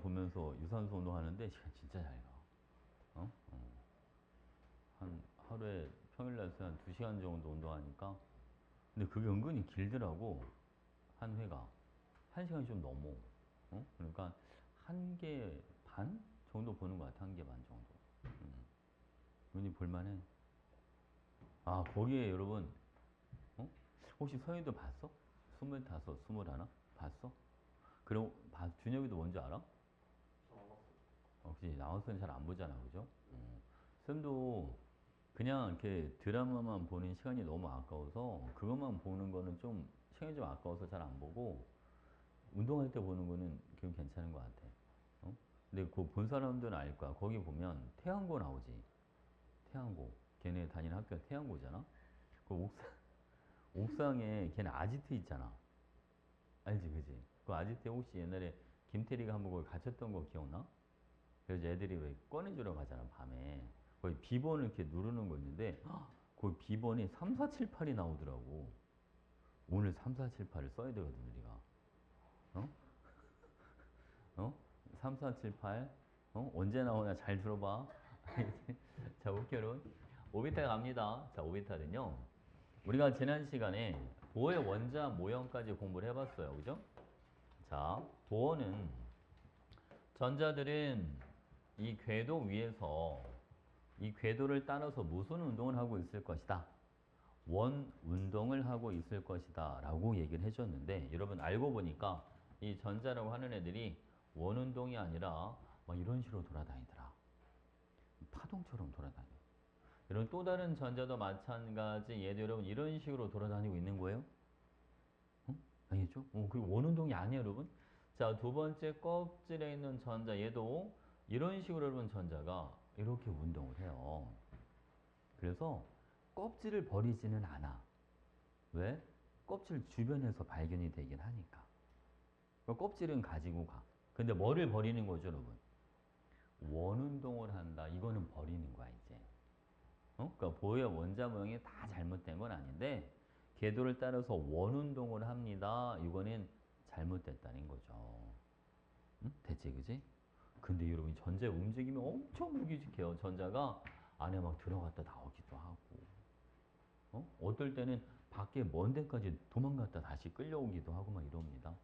보면서 유산소 운동하는데 시간 진짜 잘 가. 어? 한 하루에 평일날 한 2시간 정도 운동하니까. 근데 그게 은근히 길더라고. 한 회가. 1시간이 좀 넘어. 그러니까 1개 반 정도 보는 것 같아. 1개 반 정도. 은근히 볼만해. 아, 거기에 여러분, 어? 혹시 서희도 봤어? 25, 21? 봤어? 그럼, 준혁이도 뭔지 알아? 그치. 나와서는 잘 안 보잖아. 그죠? 쌤도 그냥 이렇게 드라마만 보는 시간이 너무 아까워서 그것만 보는 거는 좀 시간이 좀 아까워서 잘 안 보고 운동할 때 보는 거는 좀 괜찮은 것 같아. 어? 근데 그 본 사람들은 알 거야. 거기 보면 태양고 나오지. 태양고. 걔네 다니는 학교가 태양고잖아. 그 옥상에 걔네 아지트 있잖아. 알지, 그지? 그 아지트 혹시 옛날에 김태리가 한번 거기 갇혔던 거 기억나? 그래서 애들이 왜 꺼내주러 가잖아, 밤에. 거기 비번을 이렇게 누르는 거 있는데, 거기 비번이 3478이 나오더라고. 오늘 3478을 써야 되거든, 우리가. 어? 어? 3478. 언제 나오나 잘 들어봐. 자, 목표는 오비탈 갑니다. 자, 오비탈은요. 우리가 지난 시간에 보어의 원자 모형까지 공부를 해봤어요. 그죠? 자, 보어는 전자들은 이 궤도 위에서 이 궤도를 따라서 무슨 운동을 하고 있을 것이다. 원 운동을 하고 있을 것이다. 라고 얘기를 해줬는데 여러분 알고 보니까 이 전자라고 하는 애들이 원 운동이 아니라 막 이런 식으로 돌아다니더라. 파동처럼 돌아다녀. 여러분 또 다른 전자도 마찬가지 얘도 여러분 이런 식으로 돌아다니고 있는 거예요. 알겠죠? 그리고 원 운동이 아니에요, 여러분. 자, 두 번째 껍질에 있는 전자 얘도 이런 식으로 여러분 전자가 이렇게 운동을 해요. 그래서 껍질을 버리지는 않아. 왜? 껍질 주변에서 발견이 되긴 하니까. 그러니까 껍질은 가지고 가. 근데 뭐를 버리는 거죠, 여러분? 원운동을 한다. 이거는 버리는 거야, 이제. 그러니까 보의 원자 모형이 다 잘못된 건 아닌데, 궤도를 따라서 원운동을 합니다. 이거는 잘못됐다는 거죠. 대체, 그지? 근데 여러분, 전자의 움직임이 엄청 무기직해요. 전자가 안에 막 들어갔다 나오기도 하고. 어떨 때는 밖에 먼 데까지 도망갔다 다시 끌려오기도 하고 막 이럽니다.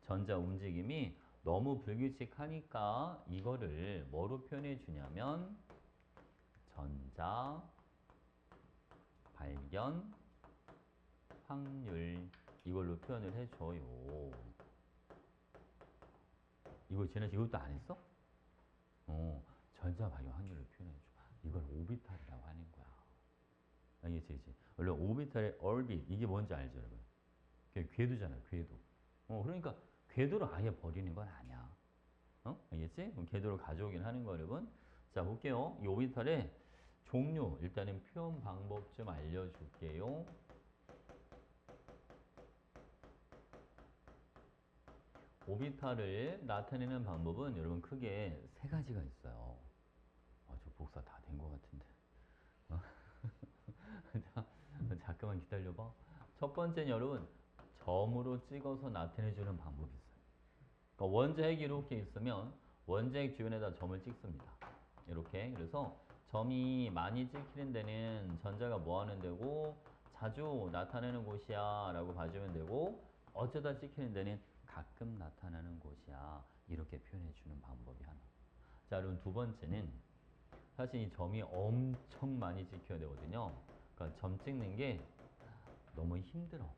전자 움직임이 너무 불규칙하니까 이거를 뭐로 표현해 주냐면 전자 발견 확률 이걸로 표현을 해줘요. 이거 지난 이것도 안 했어? 전자 발견 확률을 표현해줘. 이걸 오비탈이라고 하는 거야. 알겠지? 원래 오비탈의 orbit 이게 뭔지 알죠, 여러분? 그게 궤도잖아요, 궤도. 그러니까 궤도를 아예 버리는 건 아니야. 알겠지? 그럼 궤도를 가져오긴 하는 거, 여러분. 자, 볼게요. 이 오비탈의 종류, 일단은 표현 방법 좀 알려줄게요. 오비탈을 나타내는 방법은 여러분 크게 세 가지가 있어요. 저 복사 다 된 것 같은데. 자, 잠깐만 기다려봐. 첫 번째는 여러분, 점으로 찍어서 나타내주는 방법이 있어요. 그러니까 원자핵이 이렇게 있으면 원자핵 주변에다 점을 찍습니다. 이렇게. 그래서 점이 많이 찍히는 데는 전자가 뭐 하는 데고 자주 나타내는 곳이야 라고 봐주면 되고 어쩌다 찍히는 데는 가끔 나타나는 곳이야 이렇게 표현해 주는 방법이 하나. 자, 그럼 두 번째는 사실 이 점이 엄청 많이 찍혀야 되거든요. 그러니까 점 찍는 게 너무 힘들어.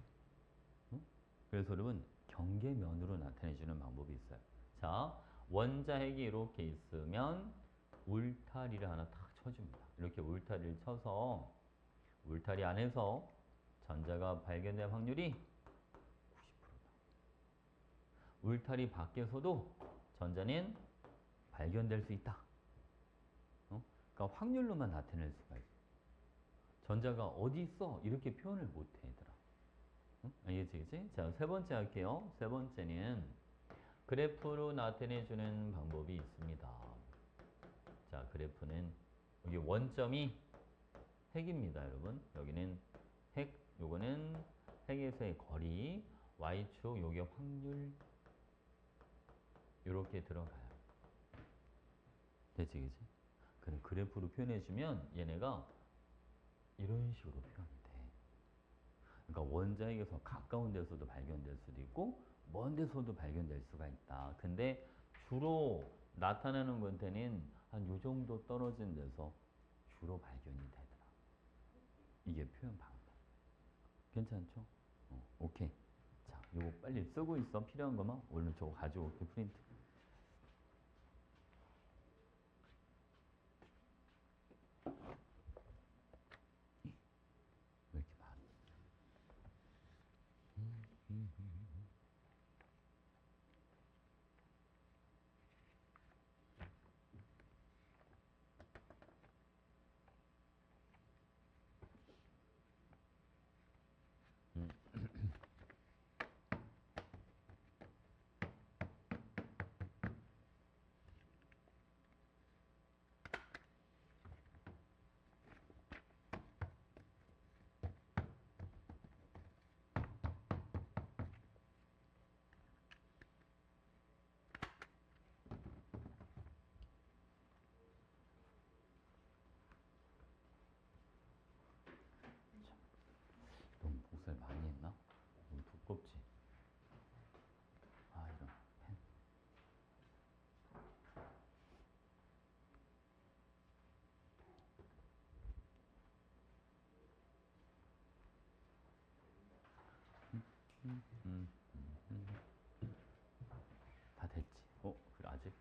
응? 그래서 여러분 경계면으로 나타내주는 방법이 있어요. 자, 원자핵이 이렇게 있으면 울타리를 하나 탁 쳐줍니다. 이렇게 울타리를 쳐서 울타리 안에서 전자가 발견될 확률이 90%다. 울타리 밖에서도 전자는 발견될 수 있다. 그러니까 확률로만 나타낼 수가 있어. 전자가 어디 있어? 이렇게 표현을 못해, 얘들아. 알겠지, 그치? 자, 세 번째 할게요. 세 번째는 그래프로 나타내주는 방법이 있습니다. 자, 그래프는 여기 원점이 핵입니다, 여러분. 여기는 핵, 요거는 핵에서의 거리, y축, 요게 확률, 요렇게 들어가요. 됐지, 그지? 그럼 그래프로 표현해주면 얘네가 이런 식으로 표현이 돼. 그러니까 원자에게서 가까운 데서도 발견될 수도 있고 먼 데서도 발견될 수가 있다. 근데 주로 나타나는 건데는 한 요 정도 떨어진 데서 주로 발견이 되더라. 이게 표현 방법. 괜찮죠? 오케이. 자, 요거 빨리 쓰고 있어. 필요한 것만 얼른 저거 가지고 올게. 프린트. 왜 이렇게 많아? 너무 복사를 많이 했나? 너무 두껍지? 아, 이런 펜. 다 됐지? 그래, 아직?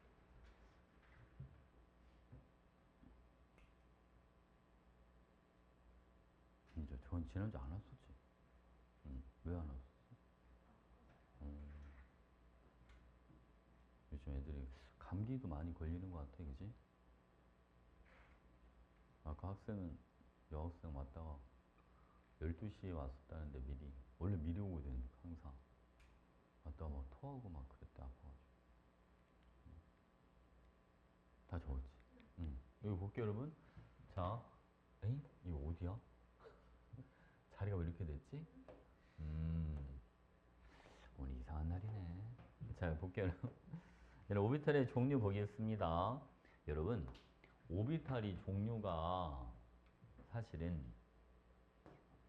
진짜 저건 지난주 안 왔었지? 왜 안 왔었어? 요즘 애들이 감기도 많이 걸리는 것 같아, 그지? 아까 학생은 여학생 왔다가 12시에 왔었다는데 미리, 원래 미리 오거든, 항상. 왔다가 막 토하고 막 그랬대, 아파가지고. 다 적었지? 여기 볼게요, 여러분. 자, 에이? 이거 어디야? 자리가 왜 이렇게 됐지? 오늘 이상한 날이네. 자, 볼게요, 여러분. 여러분, 오비탈의 종류 보겠습니다. 여러분, 오비탈이 종류가 사실은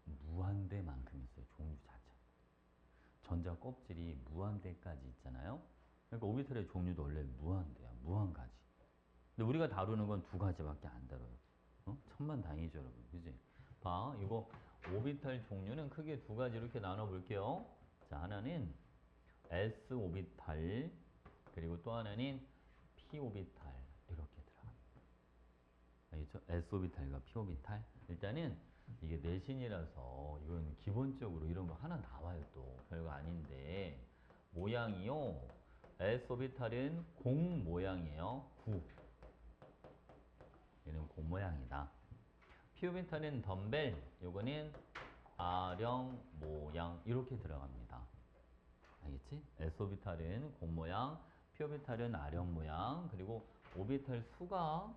무한대만큼 있어요. 종류 자체. 전자 껍질이 무한대까지 있잖아요. 그러니까 오비탈의 종류도 원래 무한대야. 무한가지. 근데 우리가 다루는 건 두 가지밖에 안 다뤄요. 천만다행이죠, 여러분. 그지? 봐, 이거 오비탈 종류는 크게 두 가지 이렇게 나눠볼게요. 자, 하나는 S 오비탈, 그리고 또 하나는 P 오비탈. 이렇게 들어갑니다. 알겠죠? S 오비탈과 P 오비탈. 일단은 이게 내신이라서 이건 기본적으로 이런 거 하나 나와요. 또 별거 아닌데 모양이요. S 오비탈은 공 모양이에요. 구. 얘는 공 모양이다. P 오비탈은 덤벨. 요거는 아령 모양 이렇게 들어갑니다. 알겠지? S 오비탈은 공 모양, P 오비탈은 아령 모양, 그리고 오비탈 수가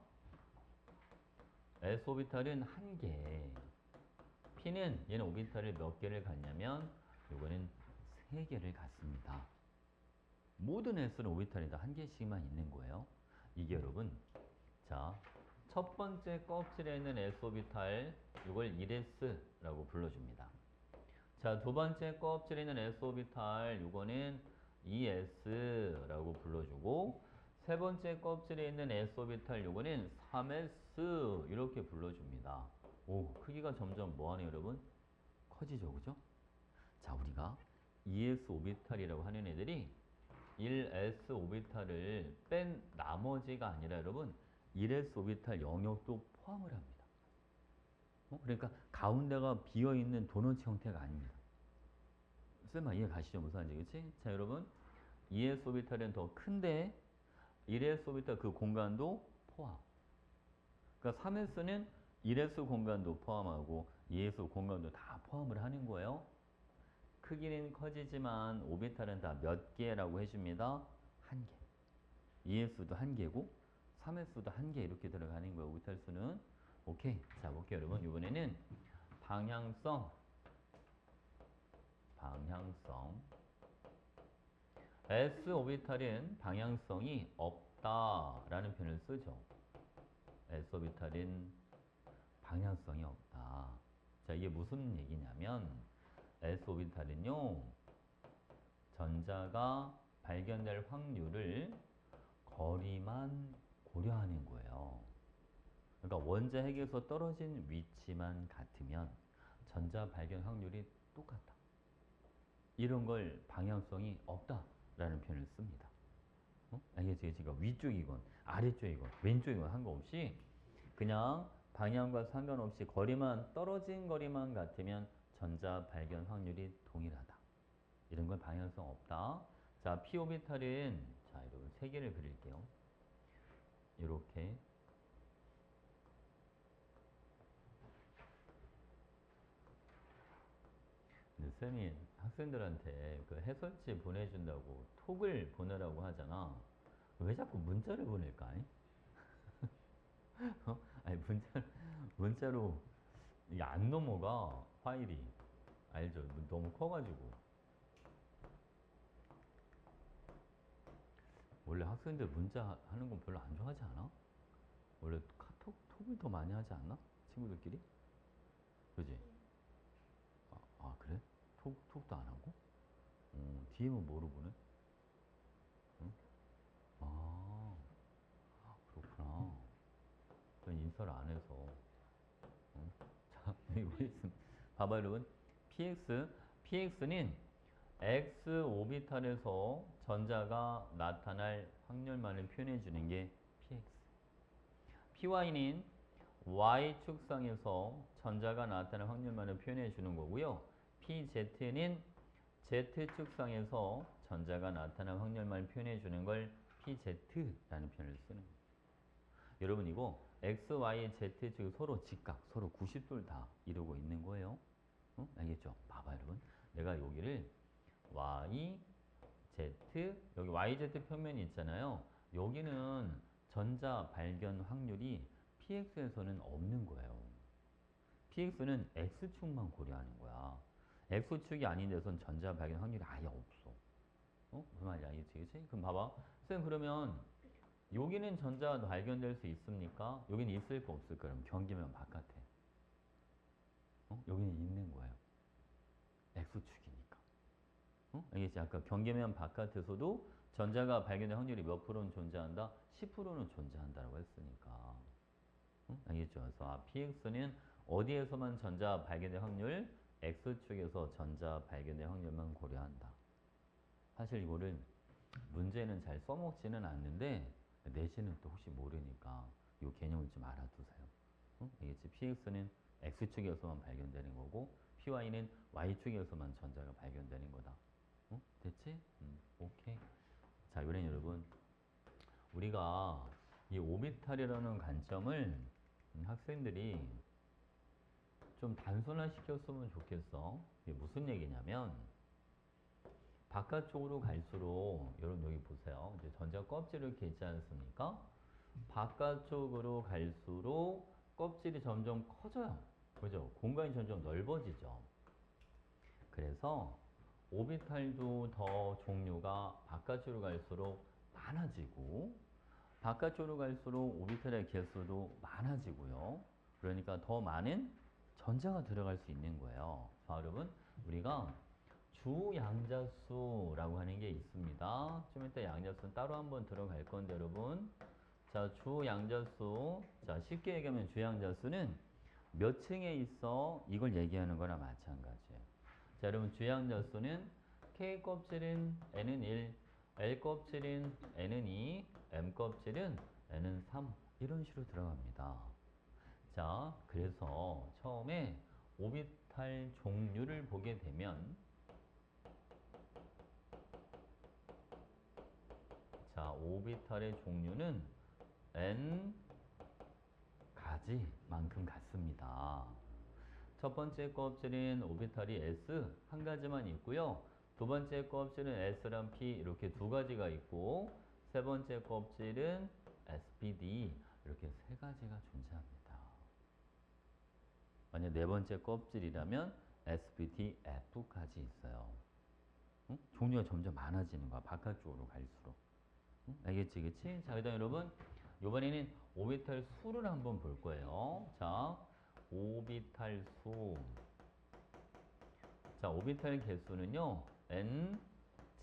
S 오비탈은 한 개, P는 얘는 오비탈을 몇 개를 갖냐면 요거는 세 개를 갖습니다. 모든 S는 오비탈이 다 한 개씩만 있는 거예요. 이게 여러분, 자, 첫 번째 껍질에 있는 S 오비탈 이걸 1S라고 불러줍니다. 자, 두 번째 껍질에 있는 S 오비탈 이거는 2S라고 불러주고 세 번째 껍질에 있는 S 오비탈 이거는 3S 이렇게 불러줍니다. 오, 크기가 점점 뭐하네요, 여러분? 커지죠, 그죠? 자, 우리가 2S 오비탈이라고 하는 애들이 1S 오비탈을 뺀 나머지가 아니라 여러분 1S 오비탈 영역도 포함을 합니다. 그러니까 가운데가 비어있는 도넛 형태가 아닙니다. 쌤아 이해 가시죠? 무슨 말인지, 그치? 자, 여러분 2S 오비탈은 더 큰데 1S 오비탈 그 공간도 포함. 그러니까 3S는 1S 공간도 포함하고 2S 공간도 다 포함을 하는 거예요. 크기는 커지지만 오비탈은 다 몇 개라고 해줍니다. 한 개. 2S도 한 개고 3S도 한 개 이렇게 들어가는 거예요. 오비탈 수는. 오케이. 자, 볼게요, 여러분. 이번에는 방향성. S 오비탈은 방향성이 업 없다라는 표현을 쓰죠. s 오비탈은 방향성이 없다. 자, 이게 무슨 얘기냐면 s 오비탈은요. 전자가 발견될 확률을 거리만 고려하는 거예요. 그러니까 원자 핵에서 떨어진 위치만 같으면 전자 발견 확률이 똑같다. 이런 걸 방향성이 없다라는 표현을 씁니다. 알겠지? 지금 위쪽이건 아래쪽이건 왼쪽이건 상관없이 그냥 방향과 상관없이 거리만 떨어진 거리만 같으면 전자 발견 확률이 동일하다. 이런 건 방향성 없다. 자, p 오비탈은 자, 여러분 세 개를 그릴게요. 이렇게 쌤이 학생들한테 그 해설지 보내준다고 톡을 보내라고 하잖아. 왜 자꾸 문자를 보낼까? 아니 문자로 이게 안 넘어가 파일이 알죠? 너무 커가지고 원래 학생들 문자 하는 건 별로 안 좋아하지 않아? 원래 톡을 더 많이 하지 않나? 친구들끼리? 그지? 그래? 톡도 안 하고? DM은 뭐로 보내? 응? 아, 그렇구나. 그냥 인사를 안 해서. 응? 자, 여기 있음. 봐봐, 여러분. PX는 X 오비탈에서 전자가 나타날 확률만을 표현해 주는 게 PX. PY는 Y축상에서 전자가 나타날 확률만을 표현해 주는 거고요. PZ는 Z축상에서 전자가 나타날 확률만을 표현해 주는 걸 PZ라는 표현을 쓰는 거예요. 여러분 이거 X, Y, Z 즉 서로 직각, 서로 90도를 다 이루고 있는 거예요. 알겠죠? 봐봐 여러분. 내가 여기를 Y, Z, 여기 YZ 평면이 있잖아요. 여기는 전자 발견 확률이 PX에서는 없는 거예요. PX는 X축만 고려하는 거야. X축이 아닌 데선 전자 발견 확률이 아예 없어. 무슨 말인지 알겠지? 그치? 그럼 봐봐. 쌤 그러면 여기는 전자 발견될 수 있습니까? 여기는 있을까 없을까? 그럼 경계면 바깥에. 여기는 있는 거예요. X축이니까. 알겠지? 아까 경계면 바깥에서도 전자가 발견될 확률이 몇 프로는 존재한다? 10%는 존재한다라고 했으니까. 알겠죠? 그래서 PX는 어디에서만 전자 발견될 확률? X축에서 전자 발견될 확률만 고려한다. 사실 이거를 문제는 잘 써먹지는 않는데 내신은 또 혹시 모르니까 이 개념을 좀 알아두세요. 알겠지? PX는 X축에서만 발견되는 거고 PY는 Y축에서만 전자가 발견되는 거다. 됐지? 오케이. 자, 요런 여러분 우리가 이 오비탈이라는 관점을 학생들이 좀 단순화시켰으면 좋겠어. 이게 무슨 얘기냐면 바깥쪽으로 갈수록 여러분 여기 보세요. 이제 전자 껍질을 이렇게 있지 않습니까? 바깥쪽으로 갈수록 껍질이 점점 커져요. 그죠? 공간이 점점 넓어지죠. 그래서 오비탈도 더 종류가 바깥쪽으로 갈수록 많아지고 바깥쪽으로 갈수록 오비탈의 개수도 많아지고요. 그러니까 더 많은 전자가 들어갈 수 있는 거예요. 자, 여러분 우리가 주양자수라고 하는 게 있습니다. 좀 이따 양자수는 따로 한번 들어갈 건데 여러분 자, 주양자수 자, 쉽게 얘기하면 주양자수는 몇 층에 있어? 이걸 얘기하는 거나 마찬가지예요. 자, 여러분 주양자수는 K 껍질은 N은 1, L 껍질은 N은 2, M 껍질은 N은 3 이런 식으로 들어갑니다. 자, 그래서 처음에 오비탈 종류를 보게 되면 자, 오비탈의 종류는 N 가지만큼 같습니다. 첫 번째 껍질은 오비탈이 S 한 가지만 있고요. 두 번째 껍질은 S랑 P 이렇게 두 가지가 있고 세 번째 껍질은 SPD 이렇게 세 가지가 존재합니다. 만약 네 번째 껍질이라면 SPT F까지 있어요. 종류가 점점 많아지는 거야. 바깥쪽으로 갈수록. 응? 알겠지, 그치? 자, 그다음 여러분, 이번에는 오비탈 수를 한번 볼 거예요. 자, 오비탈 수. 자, 오비탈 개수는요, n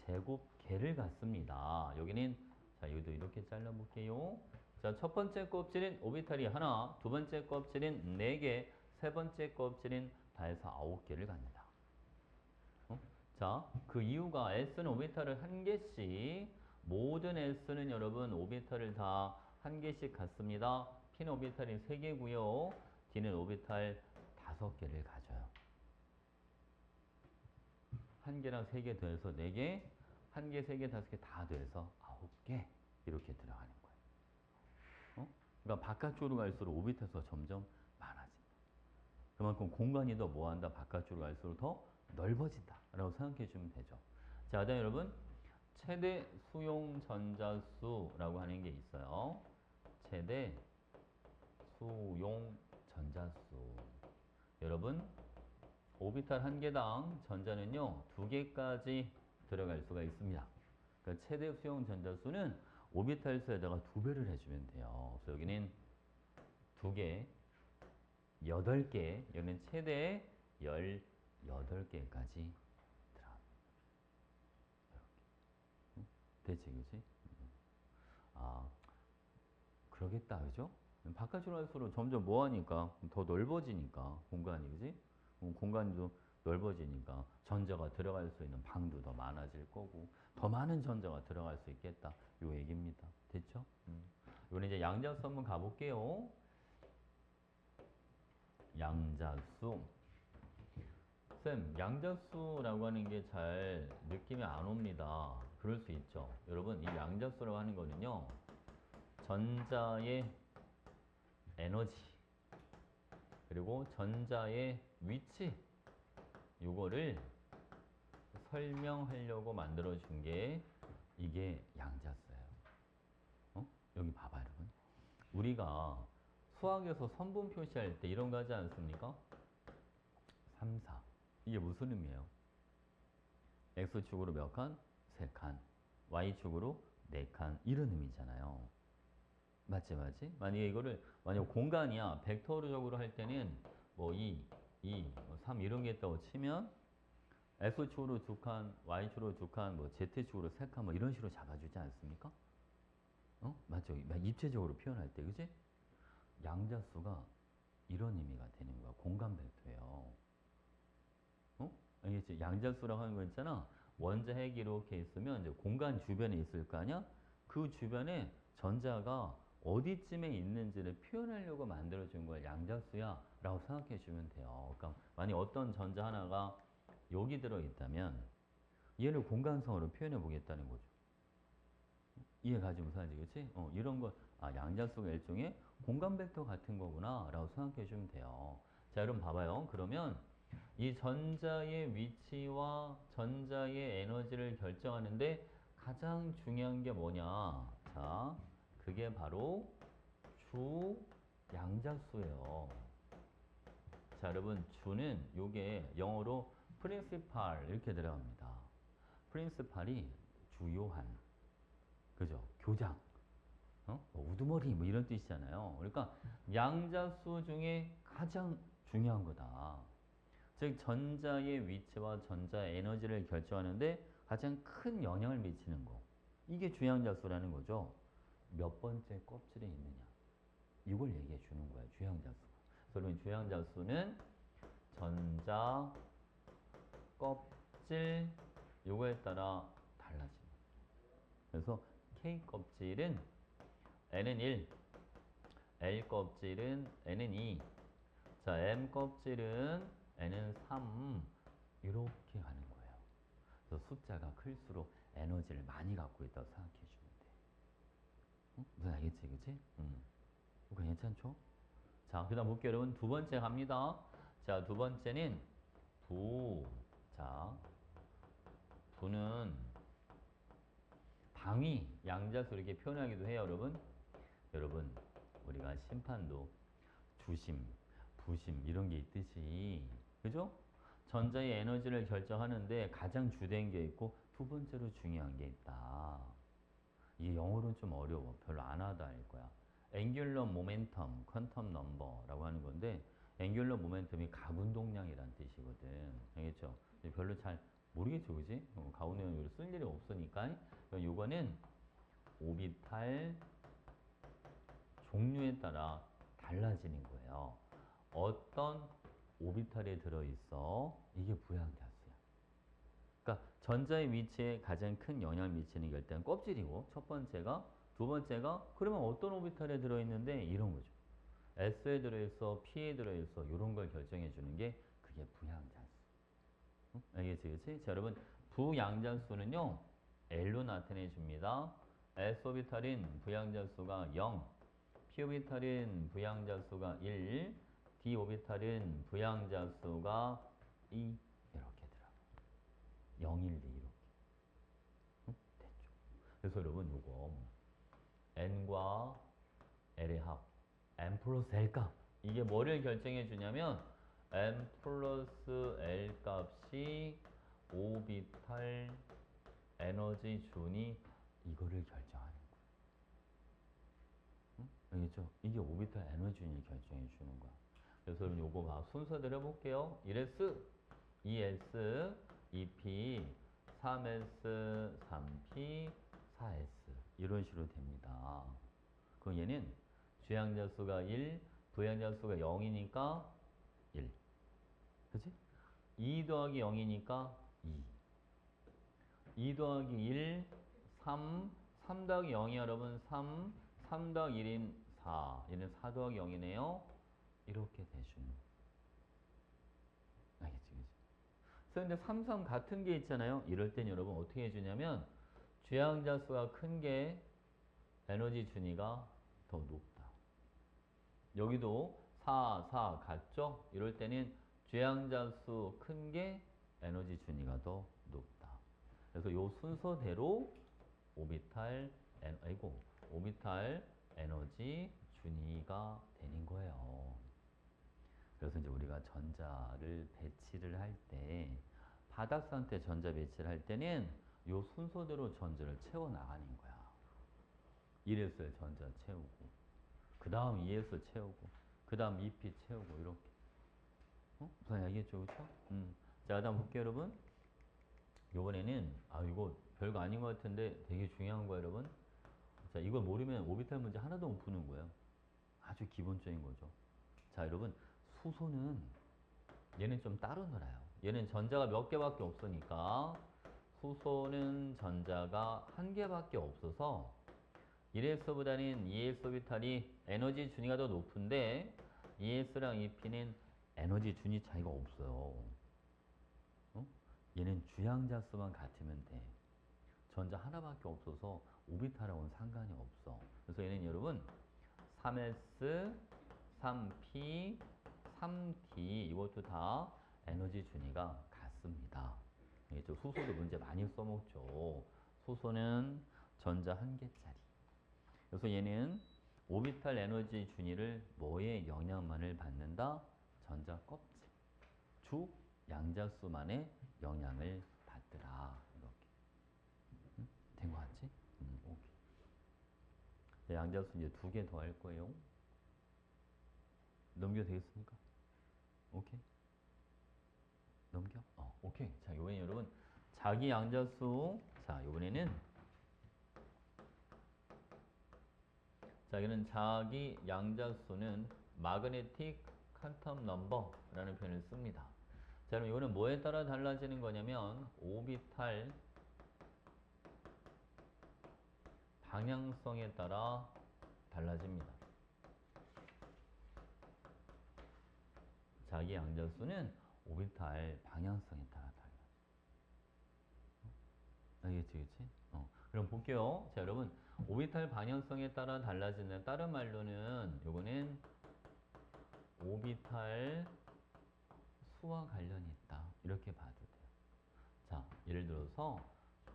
제곱 개를 갖습니다. 여기는, 자, 여기도 이렇게 잘라볼게요. 자, 첫 번째 껍질은 오비탈이 하나, 두 번째 껍질은 4개, 세 번째 껍질은 발사 9개를 갖는다. 어? 자, 그 이유가 S는 오비탈을 한 개씩, 모든 S는 여러분 오비탈을 다 한 개씩 갖습니다. P는 오비탈이 3개고요. D는 오비탈 5개를 가져요. 한 개랑 3개 더해서 4개, 한 개, 3개, 5개 다 더해서 9개 이렇게 들어가는 거예요. 어? 그러니까 바깥쪽으로 갈수록 오비탈수가 점점 많아진다. 그만큼 공간이 더 뭐한다? 바깥쪽으로 갈수록 더 넓어진다 라고 생각해 주면 되죠. 자, 그다음 여러분 최대 수용 전자수라고 하는 게 있어요. 최대 수용 전자수. 여러분 오비탈 한 개당 전자는요 2개까지 들어갈 수가 있습니다. 그러니까 최대 수용 전자수는 오비탈 수에다가 2배를 해주면 돼요. 그래서 여기는 2개, 8개, 여기는 최대 18개까지 들어갑니다. 응? 대체 그지? 아, 그러겠다, 그죠? 바깥으로 갈수록 점점 뭐하니까 더 넓어지니까 공간이, 그지? 공간도 넓어지니까 전자가 들어갈 수 있는 방도 더 많아질 거고 더 많은 전자가 들어갈 수 있겠다. 요 얘기입니다. 됐죠? 이번에 이제 양자수 한번 가볼게요. 양자수. 쌤, 양자수라고 하는 게 잘 느낌이 안 옵니다. 그럴 수 있죠. 여러분, 이 양자수라고 하는 거는요, 전자의 에너지, 그리고 전자의 위치, 요거를 설명하려고 만들어준 게 이게 양자수예요. 어? 여기 봐봐, 여러분. 우리가 수학에서 선분 표시할 때 이런 거 하지 않습니까? 3, 4. 이게 무슨 의미예요? X축으로 몇 칸? 3칸. Y축으로 4칸. 이런 의미잖아요. 맞지, 맞지? 만약에 이거를, 만약 공간이야. 벡터적으로 할 때는 뭐 2, 3 이런 게 있다고 치면 X축으로 2칸, Y축으로 2칸, 뭐 Z축으로 3칸 뭐 이런 식으로 잡아주지 않습니까? 어? 맞죠? 입체적으로 표현할 때, 그지? 양자수가 이런 의미가 되는 거야. 공간 벡터예요. 어? 알겠지? 양자수라고 하는 거 있잖아. 원자 핵 이렇게 있으면 이제 공간 주변에 있을 거 아니야? 그 주변에 전자가 어디쯤에 있는지를 표현하려고 만들어준 걸 양자수야 라고 생각해 주면 돼요. 그러니까 만약 어떤 전자 하나가 여기 들어있다면 얘를 공간성으로 표현해 보겠다는 거죠. 이해 가지 못하지, 그치? 이런 거, 아, 양자수가 일종의 공간 벡터 같은 거구나 라고 생각해 주면 돼요. 자, 여러분 봐봐요. 그러면 이 전자의 위치와 전자의 에너지를 결정하는데 가장 중요한 게 뭐냐? 자, 그게 바로 주 양자수예요. 자, 여러분, 주는 요게 영어로 principal 이렇게 들어갑니다. principal이 주요한, 그죠? 교장, 뭐 우두머리 뭐 이런 뜻이잖아요. 그러니까 양자수 중에 가장 중요한 거다. 즉 전자의 위치와 전자의 에너지를 결정하는데 가장 큰 영향을 미치는 거. 이게 주양자수라는 거죠. 몇 번째 껍질에 있느냐. 이걸 얘기해 주는 거야, 주양자수가. 그러면 주양자수는 전자, 껍질, 요거에 따라 달라집니다. 그래서 K 껍질은 N은 1, L 껍질은 N은 2, 자, M 껍질은 N은 3, 이렇게 가는 거예요. 그래서 숫자가 클수록 에너지를 많이 갖고 있다고 생각해 주면 돼. 무슨 알겠지, 그치? 이거 괜찮죠? 자, 그 다음 볼게요, 여러분. 두 번째 갑니다. 자, 두 번째는 부. 자, 부는 방위, 양자수 이렇게 표현하기도 해요, 여러분. 여러분, 우리가 심판도 주심, 부심 이런 게 있듯이, 그죠? 전자의 에너지를 결정하는데 가장 주된 게 있고 두 번째로 중요한 게 있다. 이게 영어로는 좀 어려워. 별로 안 하다 할 거야. 앵귤러 모멘텀, 퀀텀 넘버라고 하는 건데 앵귤러 모멘텀이 가운동량이란 뜻이거든. 알겠죠? 근데 별로 잘 모르겠죠, 그지? 가운동량으로 쓸 일이 없으니까 요거는 오비탈 종류에 따라 달라지는 거예요. 어떤 오비탈에 들어있어? 이게 부양자수야. 그러니까 전자의 위치에 가장 큰 영향을 미치는 게 일단 껍질이고 첫 번째가 두 번째가 그러면 어떤 오비탈에 들어있는데 이런 거죠. S에 들어있어, P에 들어있어 이런 걸 결정해 주는 게 그게 부양자수. 응? 알겠지, 그치? 자, 여러분 부양자수는요 L로 나타내 줍니다. S 오비탈인 부양자수가 0, P 오비탈인 부양자수가 1, D 오비탈인 부양자수가 2 이렇게 들어가. 0, 1, 2 이렇게. 응? 됐죠. 그래서 여러분 요거 N과 L의 합 M 플러스 L 값 이게 뭐를 결정해 주냐면 M 플러스 L 값이 오비탈 에너지 준위 이거를 결정하는 거야. 응? 알겠죠? 이게 오비탈 에너지 준위를 결정해 주는 거야. 그래서 여러분 요거 봐 순서대로 해볼게요. 1S, 2S, 2P, 3S, 3P, 4S 이런 식으로 됩니다. 그럼 얘는 주양자 수가 1, 부양자 수가 0이니까 1. 그치? 2 더하기 0이니까 2. 2 더하기 1, 3. 3 더하기 0이 여러분 3. 3 더하기 1인 4. 얘는 4 더하기 0이네요. 이렇게 되주는. 알겠지? 그치? 그래서 근데 3, 3 같은 게 있잖아요. 이럴 땐 여러분 어떻게 해주냐면 주양자 수가 큰 게 에너지 준위가 더 높다. 여기도 4, 4 같죠? 이럴 때는 주양자수 큰 게 에너지 준위가 더 높다. 그래서 요 순서대로 오비탈 에너지 준위가 되는 거예요. 그래서 이제 우리가 전자를 배치를 할 때 바닥 상태 전자 배치를 할 때는 요 순서대로 전자를 채워 나가는 거야. 1S에 전자 채우고 그 다음 2S 채우고 그 다음 2P 채우고 이렇게 무슨 알겠죠, 그쵸? 자, 다음 볼게요, 여러분. 요번에는 이거 별거 아닌 것 같은데 되게 중요한 거예요, 여러분. 자, 이걸 모르면 오비탈 문제 하나도 못 푸는 거예요. 아주 기본적인 거죠. 자, 여러분 수소는 얘는 좀 따로 놀아요. 얘는 전자가 몇 개밖에 없으니까 수소는 전자가 한 개밖에 없어서 1S보다는 2S 오비탈이 에너지 준위가 더 높은데 2S랑 2P는 에너지 준위 차이가 없어요. 얘는 주양자 수만 같으면 돼. 전자 하나밖에 없어서 오비탈하고는 상관이 없어. 그래서 얘는 여러분 3S, 3P, 3D 이것도 다 에너지 준위가 같습니다. 수소도 문제 많이 써먹죠. 수소는 전자 한 개짜리. 그래서 얘는 오비탈 에너지 준위를 뭐의 영향만을 받는다? 전자 껍질. 주 양자수만의 영향을 받더라. 이렇게. 된 거 같지? 오케이. 네, 양자수 이제 2개 더 할 거예요. 넘겨도 되겠습니까? 오케이. 넘겨? 오케이. 자, 이번에 여러분 자기 양자수. 자, 이번에는 자, 여기는 자기 양자수는 magnetic quantum number라는 표현을 씁니다. 자, 그럼 이거는 뭐에 따라 달라지는 거냐면 오비탈 방향성에 따라 달라집니다. 자기 양자수는 오비탈 방향성에 따라 달라요. 알겠지, 그치? 그럼 볼게요. 자, 여러분 오비탈 방향성에 따라 달라지는 다른 말로는 요거는 오비탈 수와 관련이 있다. 이렇게 봐도 돼요. 자, 예를 들어서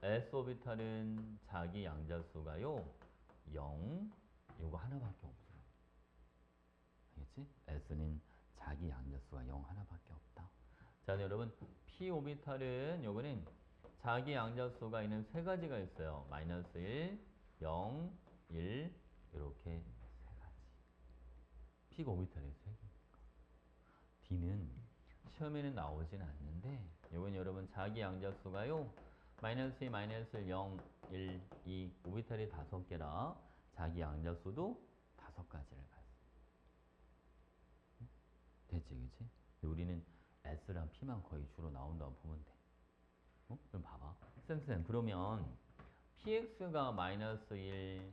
S 오비탈은 자기 양자수가요 0 요거 하나밖에 없어요. 알겠지? S는 자기 양자수가 0 하나밖에 없다. 자, 여러분 P 오비탈은 요거는 자기 양자수가 있는 세 가지가 있어요. 마이너스 1, 0, 1 이렇게 세 가지. P가 오비탈이 세 개니까. D는 시험에는 나오진 않는데 이건 여러분 자기 양자수가요. 마이너스 2, 마이너스 0, 1, 2 오비탈이 5개라 자기 양자수도 5가지를 가져. 됐지, 그치? 우리는 S랑 P만 거의 주로 나온다고 보면 돼. 그럼 봐봐. 쌤, 그러면 PX가 마이너스 1,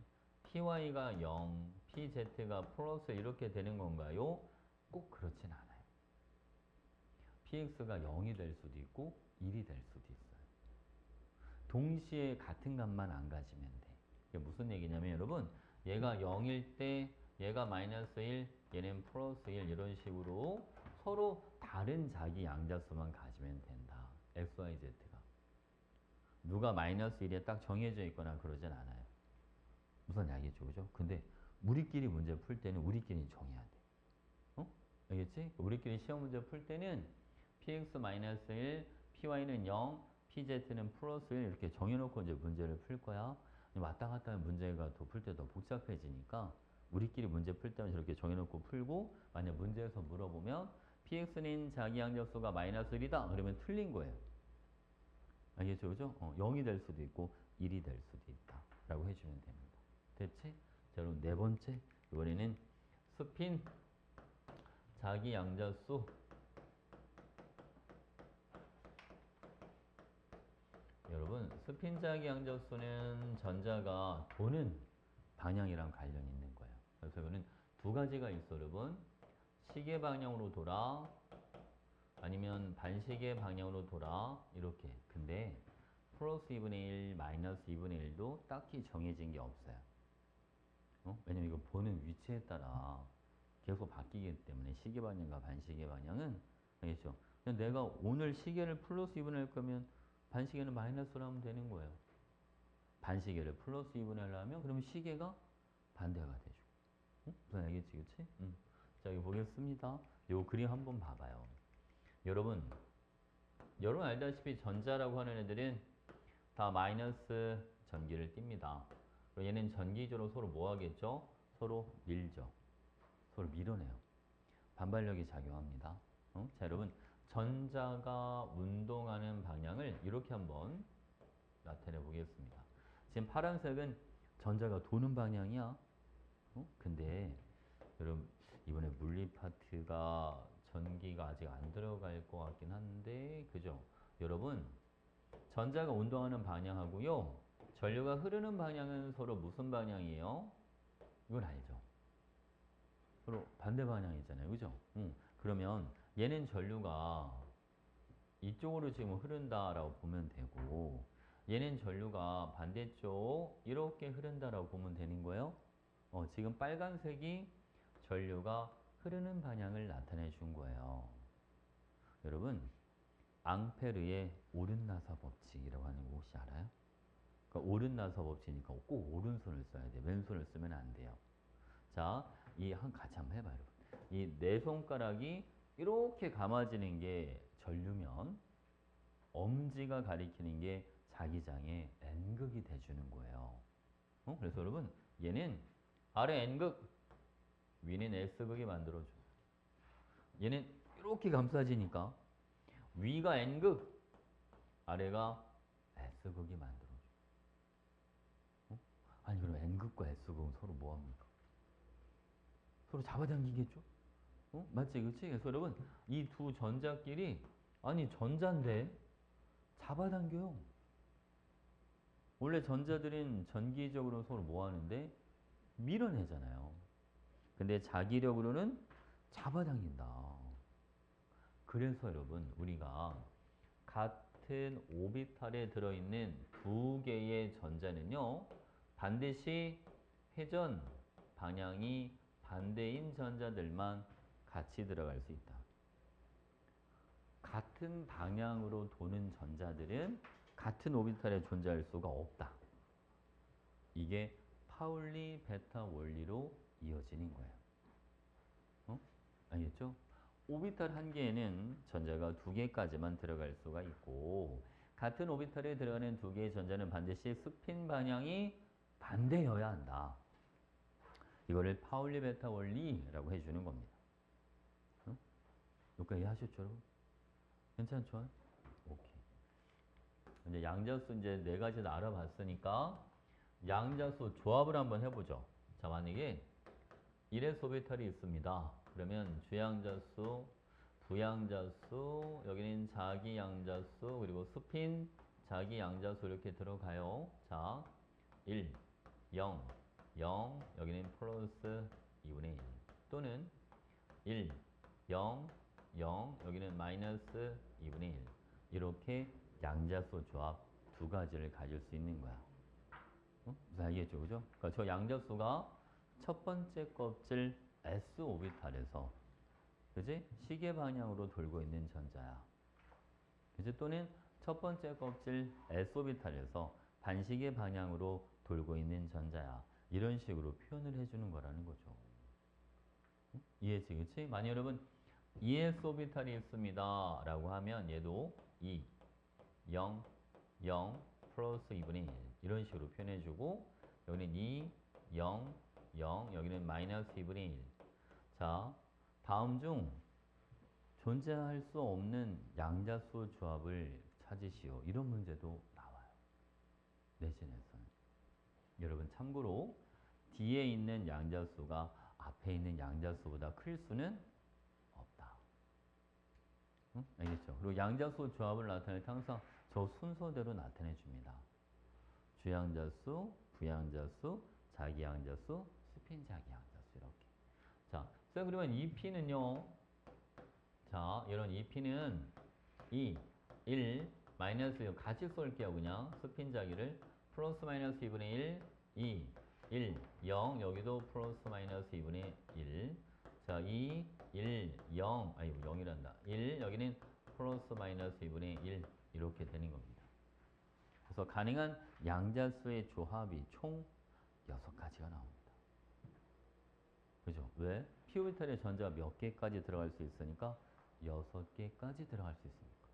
PY가 0, PZ가 플러스 이렇게 되는 건가요? 꼭 그렇진 않아요. PX가 0이 될 수도 있고 1이 될 수도 있어요. 동시에 같은 값만 안 가지면 돼. 이게 무슨 얘기냐면 여러분 얘가 0일 때 얘가 마이너스 1, 얘는 플러스 1 이런 식으로 서로 다른 자기 양자수만 가지면 된다. X, Y, Z가. 누가 마이너스 1에 딱 정해져 있거나 그러진 않아요. 무슨 이야기죠, 그죠? 근데 우리끼리 문제 풀 때는 우리끼리 정해야 돼. 알겠지? 우리끼리 시험 문제 풀 때는 px-1, py는 0, pz는 플러스 1 이렇게 정해놓고 이제 문제를 풀 거야. 왔다 갔다 하는 문제가 더 풀 때 더 복잡해지니까 우리끼리 문제 풀 때는 저렇게 정해놓고 풀고 만약 문제에서 물어보면 px는 자기 양자수가 마이너스 1이다. 그러면 틀린 거예요. 알겠죠? 그죠? 0이 될 수도 있고 1이 될 수도 있다. 라고 해주면 됩니다. 됐지? 자, 그럼 네 번째. 이번에는 스핀 자기 양자수 여러분 스핀 자기 양자수는 전자가 도는 방향이랑 관련이 있는 거예요. 그래서 이거는 두 가지가 있어 여러분. 시계 방향으로 돌아 아니면 반시계 방향으로 돌아 이렇게. 근데 플러스 2분의 1, 마이너스 2분의 1도 딱히 정해진 게 없어요. 왜냐면 이거 보는 위치에 따라 계속 바뀌기 때문에 시계 방향과 반시계 방향은 알겠죠? 그냥 내가 오늘 시계를 플러스 2분의 1 거면 반시계는 마이너스로 하면 되는 거예요. 반시계를 플러스 2분의 1로 하면 그러면 시계가 반대가 되죠. 무슨 알겠지, 그치? 자, 여기 보겠습니다. 요 그림 한번 봐봐요. 여러분 알다시피 전자라고 하는 애들은 다 마이너스 전기를 띱니다. 그리고 얘는 전기적으로 서로 뭐 하겠죠? 서로 밀죠. 서로 밀어내요. 반발력이 작용합니다. 자, 여러분 전자가 운동하는 방향을 이렇게 한번 나타내 보겠습니다. 지금 파란색은 전자가 도는 방향이야. 근데 여러분 이번에 물리 파트가 전기가 아직 안 들어갈 것 같긴 한데 그죠? 여러분 전자가 운동하는 방향하고요 전류가 흐르는 방향은 서로 무슨 방향이에요? 이건 알죠? 서로 반대 방향이잖아요. 그죠? 그러면 얘는 전류가 이쪽으로 지금 흐른다라고 보면 되고 얘는 전류가 반대쪽 이렇게 흐른다라고 보면 되는 거예요. 지금 빨간색이 전류가 흐르는 방향을 나타내 준 거예요. 여러분 앙페르의 오른나사 법칙이라고 하는 거 혹시 알아요? 그러니까 오른나사 법칙이니까 꼭 오른손을 써야 돼. 왼손을 쓰면 안 돼요. 자, 같이 한번 해봐요. 이 네 손가락이 이렇게 감아지는 게 전류면 엄지가 가리키는 게 자기장의 N극이 돼주는 거예요. 그래서 여러분 얘는 아래 N극, 위는 S극이 만들어줘. 얘는 이렇게 감싸지니까 위가 N극, 아래가 S극이 만들어줘. 아니 그럼 N극과 S극은 서로 뭐합니까? 서로 잡아당기겠죠? 맞지? 그치? 그래서 여러분 이 두 전자끼리 아니 전자인데 잡아당겨요. 원래 전자들은 전기적으로 서로 뭐 하는데 밀어내잖아요. 근데 자기력으로는 잡아당긴다. 그래서 여러분 우리가 같은 오비탈에 들어있는 두 개의 전자는요 반드시 회전 방향이 반대인 전자들만 같이 들어갈 수 있다. 같은 방향으로 도는 전자들은 같은 오비탈에 존재할 수가 없다. 이게 파울리 베타 원리로 이어지는 거예요. 알겠죠? 오비탈 한 개에는 전자가 두 개까지만 들어갈 수가 있고 같은 오비탈에 들어가는 두 개의 전자는 반드시 스핀 방향이 반대여야 한다. 이거를 파울리 베타 원리라고 해주는 겁니다. 응? 여기까지 이해하셨죠, 여러분? 괜찮죠? 오케이. 이제 양자수 이제 네 가지를 알아봤으니까 양자수 조합을 한번 해보죠. 자, 만약에 1의 소비탈이 있습니다. 그러면 주양자수, 부양자수, 여기는 자기양자수, 그리고 스핀 자기양자수 이렇게 들어가요. 자, 1, 0, 0, 여기는 플러스 2분의 1 또는 1, 0, 0, 여기는 마이너스 2분의 1 이렇게 양자수 조합 두 가지를 가질 수 있는 거야. 무슨 알겠죠? 그죠? 그러니까 저 양자수가 첫 번째 껍질 S 오비탈에서 그지? 시계 방향으로 돌고 있는 전자야. 그지? 또는 첫 번째 껍질 S 오비탈에서 반시계 방향으로 돌고 있는 전자야. 이런 식으로 표현을 해주는 거라는 거죠. 이해지? 그치? 만약 여러분 ES 오비탈이 있습니다 라고 하면 얘도 2, 0, 0, 플러스 2분의 1 이런 식으로 표현해주고 여기는 2, 0, 0 여기는 마이너스 2분의 1 자, 다음 중 존재할 수 없는 양자수 조합을 찾으시오. 이런 문제도 나와요. 내신에서는. 여러분 참고로 뒤에 있는 양자수가 앞에 있는 양자수보다 클 수는 없다. 응? 알겠죠? 그리고 양자수 조합을 나타낼 때 항상 저 순서대로 나타내 줍니다. 주양자수, 부양자수, 자기양자수, 스핀 자기양자수 이렇게. 자, 그러면 이 P는요. 자, 이런 이 P는 2, 1, 마이너스 같이 쏠게요. 그냥 스핀 자기를 플러스 마이너스 2분의 1, 2, 1, 0 여기도 플러스 마이너스 2분의 1 자, 2, 1, 0 아니 0이란다 1 여기는 플러스 마이너스 2분의 1 이렇게 되는 겁니다. 그래서 가능한 양자수의 조합이 총 6가지가 나옵니다. 그죠? 왜? p 오비탈의 전자가 몇 개까지 들어갈 수 있으니까 6개까지 들어갈 수 있으니까.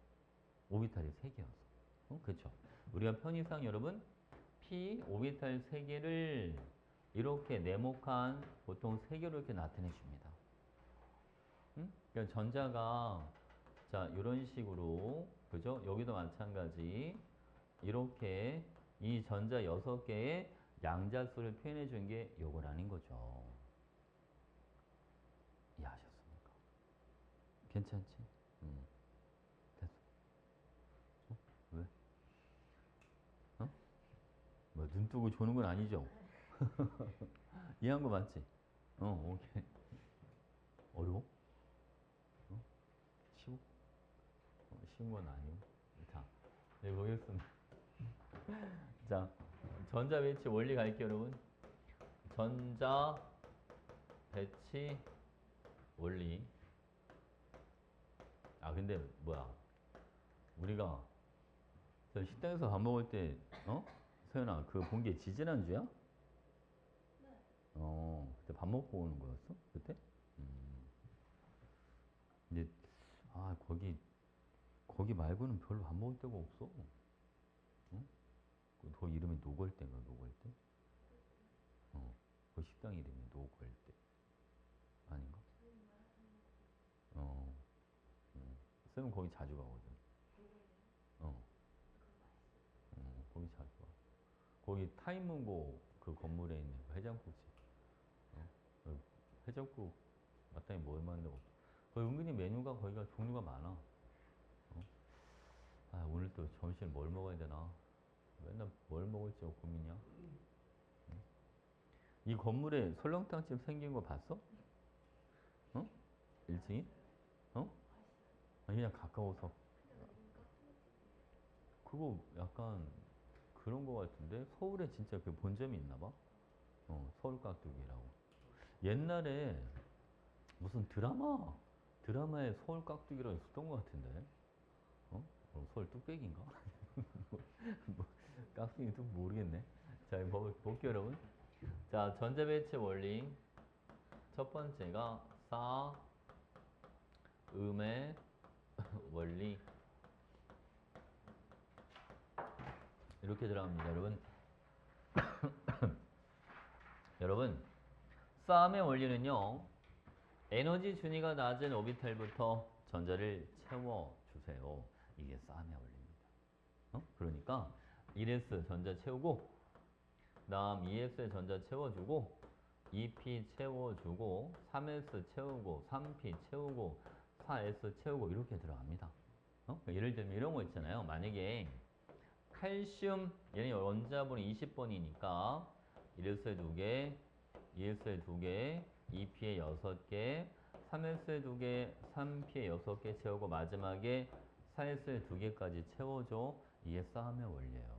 오비탈이 3개여서. 그렇죠? 우리가 편의상 여러분 p 오비탈 3개를 이렇게 네모칸 보통 3개로 이렇게 나타내 줍니다. 그러니까 전자가 자, 이런 식으로 그죠? 여기도 마찬가지 이렇게 이 전자 6개의 양자수를 표현해 준 게 요거라는 거죠. 이해하셨습니까? 괜찮지? 됐어. 왜? 어? 뭐 눈 뜨고 조는 건 아니죠? 이해한 거 맞지? 오케이. 어려워? 쉬워? 쉬운 건 아니고. 자, 네, 보겠습니다. 자, 전자 배치 원리 갈게요, 여러분. 전자 배치 원리. 아, 근데 뭐야? 우리가 저 식당에서 밥 먹을 때, 서연아, 그 본 게 지지난주야? 네. 그때 밥 먹고 오는 거였어? 그때? 근데, 아, 거기 말고는 별로 밥 먹을 데가 없어. 응? 그 이름이 노걸대인가, 노걸대? 그 식당 이름이 노걸대. 아닌가? 쌤은 거기 자주 가거든. 거기 자주 가. 거기 타임문고 그 건물에 있는 그 해장국집. 그 해장국 마땅히 먹을 만한 데가 없어. 거기 은근히 메뉴가 거기가 종류가 많아. 아, 오늘 또 점심 뭘 먹어야 되나? 맨날 뭘 먹을지 고민이야. 이 건물에 설렁탕집 생긴 거 봤어? 1층이? 아니, 그냥 가까워서. 그거 약간 그런 거 같은데? 서울에 진짜 그 본점이 있나 봐? 서울 깍두기라고. 옛날에 무슨 드라마에 서울 깍두기라고 있었던 것 같은데? 서울 뚝배기인가? 뭐, 깍두기도 모르겠네. 자, 볼게요, 여러분. 자, 전자배치 원리. 첫 번째가 음의 원리. 이렇게 들어갑니다, 여러분. 여러분, 싸움의 원리는요. 에너지 준위가 낮은 오비탈부터 전자를 채워주세요. 이게 싸움의 원리입니다. 그러니까 1s 전자 채우고 다음 2s의 전자 채워주고 2p 채워주고 3s 채우고 3p 채우고 4s 채우고 이렇게 들어갑니다. 그러니까 예를 들면 이런 거 있잖아요. 만약에 칼슘 얘는 원자번이 20번이니까 1s에 2개, 2s에 2개, 2p에 6개, 3s에 2개, 3p에 6개 채우고 마지막에 4s에 2개까지 채워줘. 이게 싸움의 원리예요.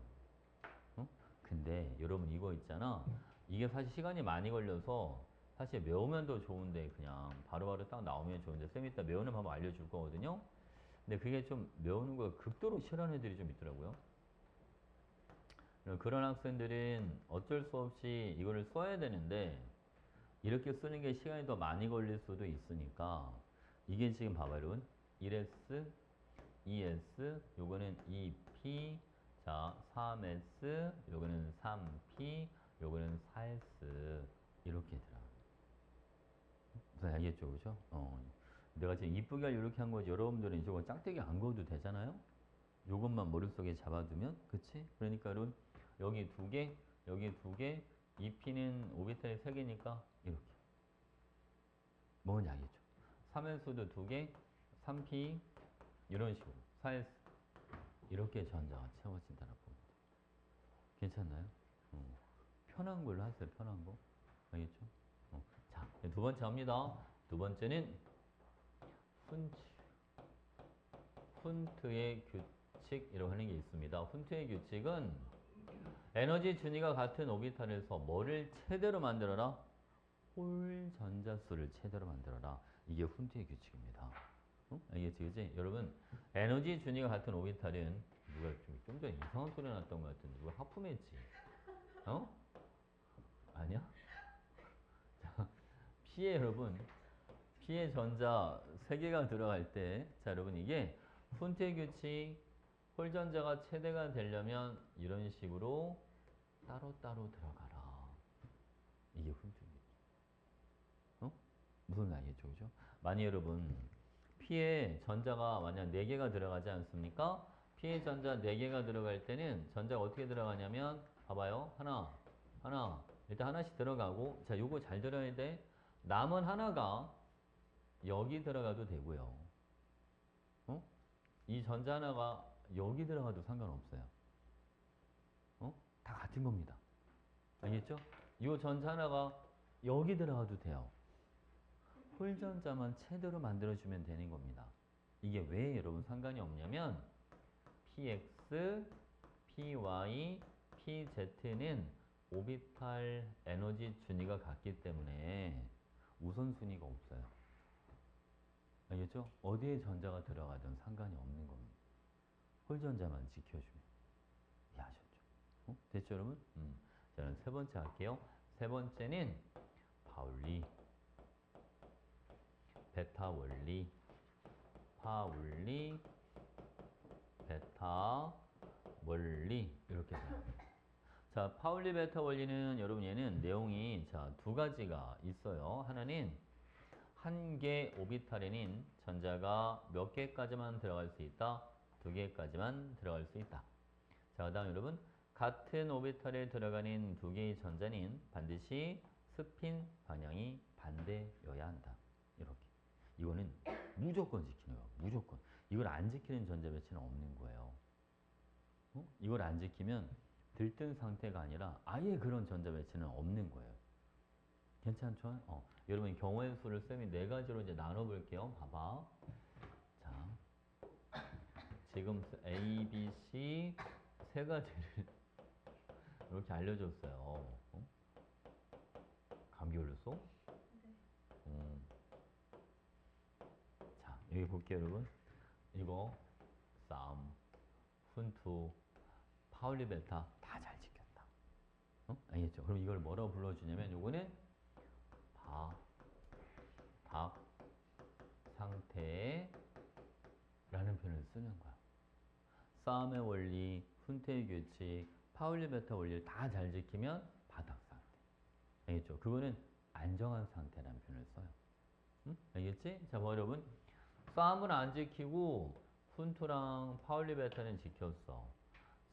근데 여러분 이거 있잖아. 이게 사실 시간이 많이 걸려서 사실 외우면 더 좋은데 그냥 바로바로 딱 나오면 좋은데 쌤 이따 외우는 방법 알려줄 거거든요. 근데 그게 좀 외우는 거 극도로 싫어하는 애들이 좀 있더라고요. 그런 학생들은 어쩔 수 없이 이거를 써야 되는데 이렇게 쓰는 게 시간이 더 많이 걸릴 수도 있으니까 이게 지금 봐봐요 여러분 1S, 2S, 요거는 2P, 자 3S, 요거는 3P, 요거는 4S 이렇게 들어. 무슨 알겠죠, 그죠? 내가 지금 이쁘게 하려고 이렇게 한 거지. 여러분들은 저거 짝대기 안 그어도 되잖아요? 요것만 머릿속에 잡아두면, 그치? 그러니까 여러분, 여기 2개, 여기 2개, 2P는 오비탈이 3개니까 이렇게. 뭔지 알겠죠? 3S도 2개, 3P, 이런 식으로. 4S, 이렇게 전자가 채워진다고 봅니다. 괜찮나요? 편한 걸로 하세요, 편한 거. 알겠죠? 자, 두 번째 합니다. 두 번째는 훈트의 규칙이라고 하는 게 있습니다. 훈트의 규칙은 에너지 준위가 같은 오비탈에서 뭐를 최대로 만들어라? 홀 전자수를 최대로 만들어라. 이게 훈트의 규칙입니다. 알겠지, 그지? 여러분, 에너지 준위가 같은 오비탈은 누가 좀 전에 이상한 소리 났던 것 같은데 누가 하품했지? 아니야? P에 여러분, P의 전자 3개가 들어갈 때, 자 여러분 이게 훈트의 규칙, 홀 전자가 최대가 되려면 이런 식으로 따로따로 들어가라. 이게 훈트의 규칙. 무슨 말이겠죠, 그죠? 만약 여러분 P에 전자가 만약 4개가 들어가지 않습니까? P의 전자 4개가 들어갈 때는 전자가 어떻게 들어가냐면 봐봐요. 하나 일단 하나씩 들어가고 자 요거 잘 들어야 돼. 남은 하나가 여기 들어가도 되고요. 이 전자 하나가 여기 들어가도 상관없어요. 다 같은 겁니다. 알겠죠? 이 전자 하나가 여기 들어가도 돼요. 홀전자만 최대로 만들어주면 되는 겁니다. 이게 왜 여러분 상관이 없냐면 px, py, pz는 오비탈 에너지 준위가 같기 때문에 우선순위가 없어요. 알겠죠? 어디에 전자가 들어가든 상관이 없는 겁니다. 홀전자만 지켜주면. 이해하셨죠? 됐죠 여러분? 저는 세 번째 할게요. 세 번째는 파울리, 베타 원리, 파울리, 베타 원리 이렇게 돼요. 자, 파울리 베타 원리는 여러분 얘는 내용이 자, 2가지가 있어요. 하나는 한 개 오비탈에는 전자가 몇 개까지만 들어갈 수 있다? 2개까지만 들어갈 수 있다. 자, 그 다음 여러분 같은 오비탈에 들어가는 2개의 전자는 반드시 스핀 방향이 반대여야 한다. 이렇게. 이거는 무조건 지키는 거야. 무조건. 이걸 안 지키는 전자 배치는 없는 거예요. 이걸 안 지키면 들뜬 상태가 아니라 아예 그런 전자 배치는 없는 거예요. 괜찮죠? 여러분 경우의 수를 쌤이 4가지로 이제 나눠볼게요. 봐봐. 자, 지금 A, B, C 3가지를 이렇게 알려줬어요. 감기 걸렸어? 네. 자, 여기 볼게요, 여러분. 이거 싸움, 훈투, 파울리 베타 다 잘 지켰다. 알겠죠? 그럼 이걸 뭐라고 불러주냐면 요거는 박 상태라는 표현을 쓰는 거야. 싸움의 원리, 훈트의 규칙, 파울리 베타 원리를 다 잘 지키면 바닥 상태. 알겠죠? 그거는 안정한 상태라는 표현을 써요. 응? 알겠지? 자, 뭐 여러분, 싸움은 안 지키고 훈투랑 파울리베타는 지켰어.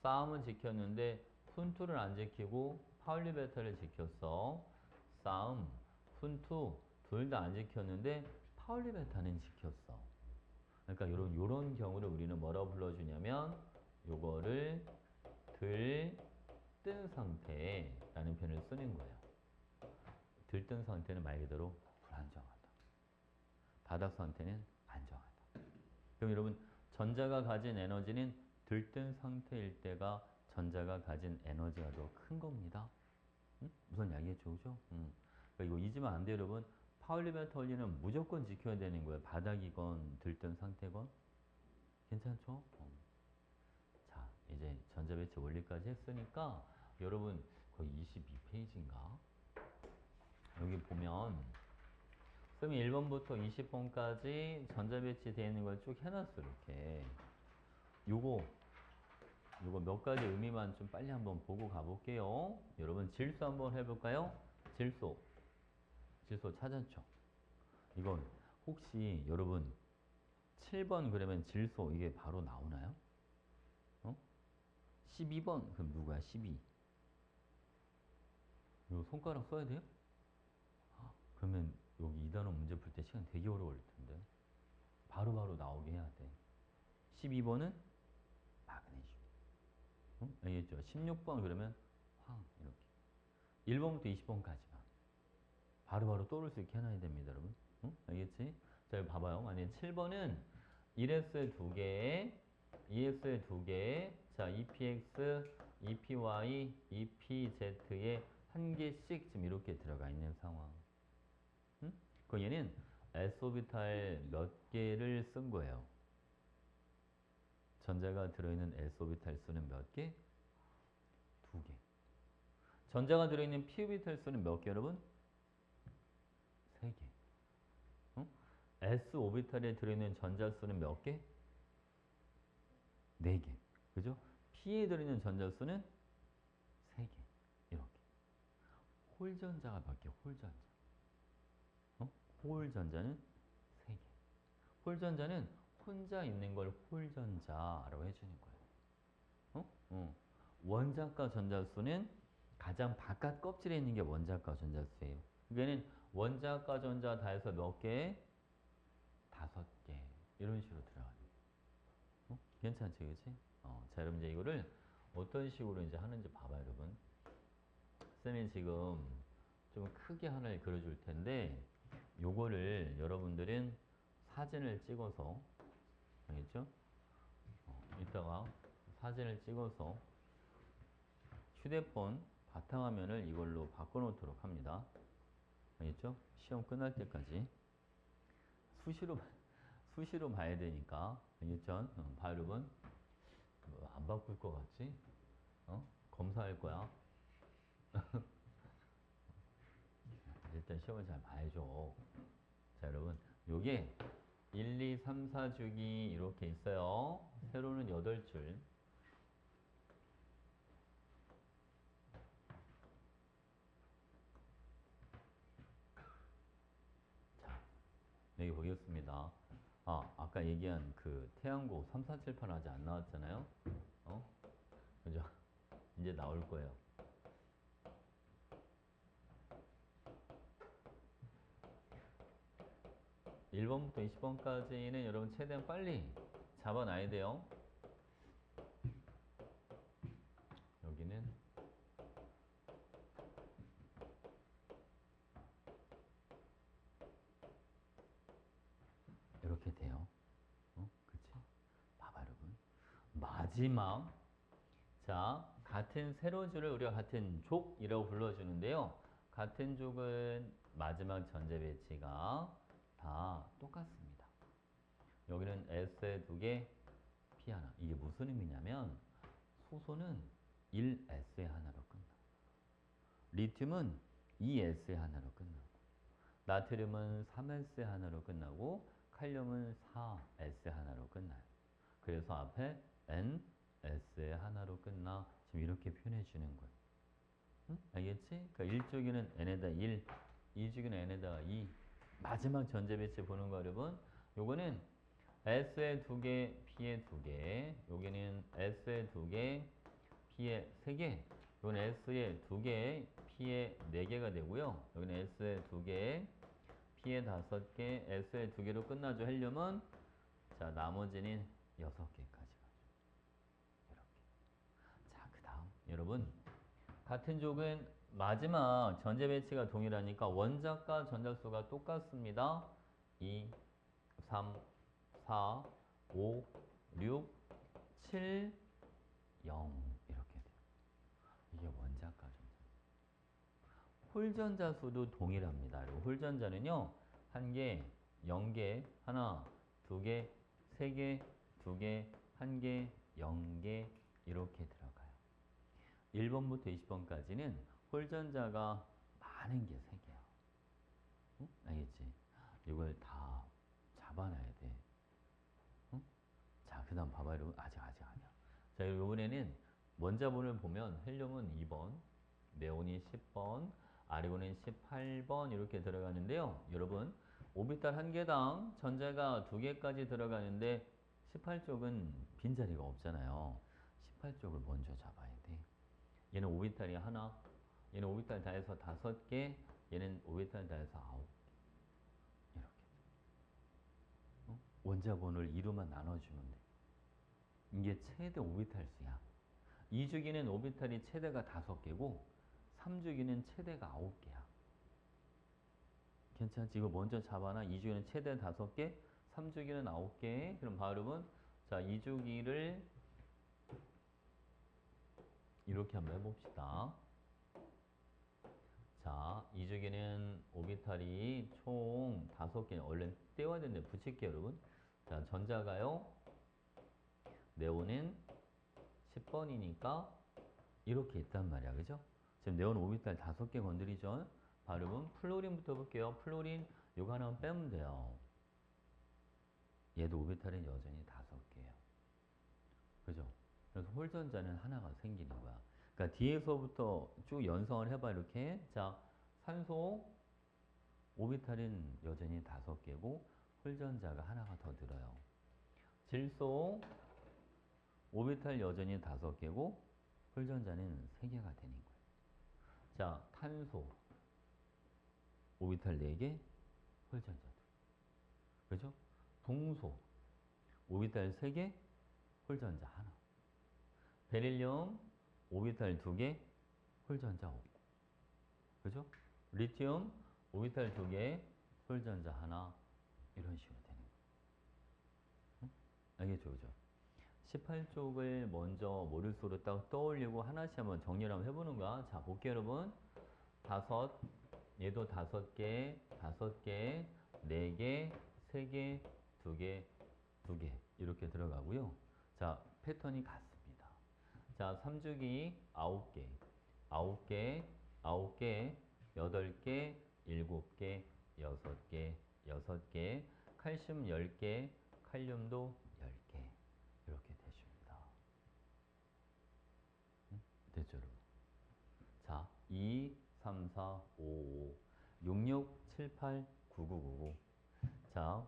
싸움은 지켰는데 훈투를 안 지키고 파울리베타를 지켰어. 싸움, 훈투 둘 다 안 지켰는데 파울리베타는 지켰어. 그러니까 요런 경우를 우리는 뭐라고 불러주냐면 요거를 들뜬 상태라는 표현을 쓰는 거예요. 들뜬 상태는 말 그대로 불안정하다. 바닥 상태는 안정하다. 그럼 여러분 전자가 가진 에너지는 들뜬 상태일 때가 전자가 가진 에너지가 더 큰 겁니다. 응? 무슨 이야기했죠, 그죠? 그러니까 이거 잊으면 안 돼요, 여러분. 파울리베타 원리는 무조건 지켜야 되는 거예요. 바닥이건 들뜬 상태건. 괜찮죠? 자, 이제 전자배치 원리까지 했으니까 여러분 거의 22페이지인가? 여기 보면 쌤이 1번부터 20번까지 전자배치 되어 있는 걸 쭉 해놨어, 이렇게. 요거 몇 가지 의미만 좀 빨리 한번 보고 가볼게요. 여러분 질소 한번 해볼까요? 질소 찾았죠? 이건 혹시 여러분 7번 그러면 질소 이게 바로 나오나요? 12번 그럼 누구야? 12. 이거 손가락 써야 돼요? 그러면 여기 이 단어 문제 풀 때 시간 되게 오래 걸릴 텐데. 바로바로 나오게 해야 돼. 12번은 마그네슘. 알겠죠? 16번 그러면 황 이렇게. 1번부터 20번까지만. 바로바로 떠오를 수 있게 해놔야 됩니다, 여러분. 알겠지? 자, 여기 봐봐요. 만약에 7번은 1S에 2개, 2S에 2개, 자, EPX, EPY, EPZ에 한 개씩 지금 이렇게 들어가 있는 상황. 그 얘는 S오비탈 몇 개를 쓴 거예요? 전자가 들어있는 S오비탈 수는 몇 개? 2개. 전자가 들어있는 P오비탈 수는 몇 개, 여러분? 3개. S오비탈에 들어있는 전자 수는 몇 개? 4개. 그죠? P에 들어있는 전자 수는 3개. 이렇게. 홀전자가 몇 개? 홀전자. 홀전자는 3개. 홀전자는 혼자 있는 걸 홀전자라고 해주는 거예요. 원자과 전자수는 가장 바깥 껍질에 있는 게 원자과 전자수예요. 그러니까 원자과 전자 다 해서 몇 개? 5개. 이런 식으로 들어가요. 괜찮지, 그치? 자, 여러분 이제 이거를 어떤 식으로 이제 하는지 봐봐요, 여러분. 쌤이 지금 좀 크게 하나를 그려줄 텐데, 요거를 여러분들은 사진을 찍어서, 알겠죠? 이따가 사진을 찍어서 휴대폰 바탕화면을 이걸로 바꿔놓도록 합니다. 알겠죠? 시험 끝날 때까지 수시로 봐야 되니까. 알겠죠? 봐, 여러분. 안 바꿀 것 같지? 검사할 거야. 일단 시험을 잘 봐야죠. 자, 여러분. 요게 1, 2, 3, 4주기 이렇게 있어요. 세로는 8줄. 자, 여기 보겠습니다. 아까 얘기한 그 태양고 3, 4, 7, 8 아직 안 나왔잖아요. 그죠? 이제 나올 거예요. 일 번부터 20번까지는 여러분 최대한 빨리 잡아놔야 돼요. 여기는 이렇게 돼요. 그치? 봐봐, 여러분. 마지막. 자, 같은 세로줄을 우리가 같은 족이라고 불러주는데요. 같은 족은 마지막 전제 배치가 다 똑같습니다. 여기는 S에 2개, P 하나. 이게 무슨 의미냐면 수소는 1S에 하나로 끝나. 리튬은 2S에 하나로 끝나고, 나트륨은 3S에 하나로 끝나고, 칼륨은 4S에 하나로 끝나요. 그래서 앞에 NS에 하나로 끝나. 지금 이렇게 표현해 주는 거예요. 응? 알겠지? 그러니까 1주기는 n에다 1, 2주기는 n에다 2. 마지막 전제 배치 보는 거 여러분. 요거는 S에 2개, P에 2개. 여기는 S에 2개, P에 3개. 요건 S에 2개, P에 4개가 되고요. 여기는 S에 2개, P에 5개, S에 2개로 끝나죠. 헬륨은 자, 나머지는 6개까지 가죠. 이렇게. 자, 그 다음 여러분 같은 족은 마지막 전제 배치가 동일하니까 원자과 전자수가 똑같습니다. 2, 3, 4, 5, 6, 7, 0 이렇게 돼요. 이게 원자과 전자. 홀전자 수도 동일합니다. 그리고 홀전자는요. 1개, 0개, 하나, 2개, 3개, 2개, 1개, 0개 이렇게 들어가요. 1번부터 20번까지는 홀전자가 많은 게 3개야. 응? 알겠지? 이걸 다 잡아놔야 돼. 응? 자, 그 다음 봐봐 여러분. 아직 아니야. 자, 이번에는 원자번을 보면 헬륨은 2번, 네온이 10번, 아르곤은 18번 이렇게 들어가는데요. 여러분, 오비탈 한 개당 전자가 2개까지 들어가는데 18쪽은 빈자리가 없잖아요. 18쪽을 먼저 잡아야 돼. 얘는 오비탈이 하나, 얘는 오비탈 다 해서 5개, 얘는 오비탈 다 해서 9개. 이렇게. 어? 원자번호를 2로만 나눠주면 돼. 이게 최대 오비탈 수야. 2주기는 오비탈이 최대가 5개고 3주기는 최대가 9개야. 괜찮지? 이거 먼저 잡아놔. 2주기는 최대 5개, 3주기는 9개. 그럼 발음은 자, 2주기를 이렇게 한번 해봅시다. 자, 2주기는 오비탈이 총 5개. 얼른 떼워야 되는데 붙일게요, 여러분. 자, 전자가요. 네온은 10번이니까 이렇게 있단 말이야. 그죠? 지금 네온 오비탈 5개 건드리죠? 발음은 플로린부터 볼게요. 플로린 요거 하나만 빼면 돼요. 얘도 오비탈은 여전히 5개예요. 그죠? 그래서 홀전자는 하나가 생기는 거야. 그러니까 뒤에서부터 쭉 연성을 해봐 이렇게. 자, 산소 오비탈은 여전히 5개고 홀전자가 하나가 더 늘어요. 질소 오비탈 여전히 5개고 홀전자는 3개가 되는 거예요. 자, 탄소 오비탈 4개, 홀전자 2개. 그죠? 동소 오비탈 3개, 홀전자 하나. 베릴륨 오비탈 2개, 홀전자 없고. 그죠? 리튬 오비탈 2개, 홀전자 하나. 이런 식으로 되는 거예요. 응? 알겠죠? 그죠? 18쪽을 먼저 머릿속으로 딱 떠올리고 하나씩 한번 정리를 한번 해보는 거야. 자, 볼게요, 여러분. 5, 얘도 5개, 5개, 4개, 3개, 2개, 2개. 이렇게 들어가고요. 자, 패턴이 같습니다. 자, 3주기 9개, 9개, 9개, 8개, 7개, 6개, 6개, 칼슘 10개, 칼륨도 10개. 이렇게 되십니다. 응? 됐죠, 여러분? 자, 2, 3, 4, 5, 5, 6, 6, 7, 8, 9, 9, 9, 9. 자,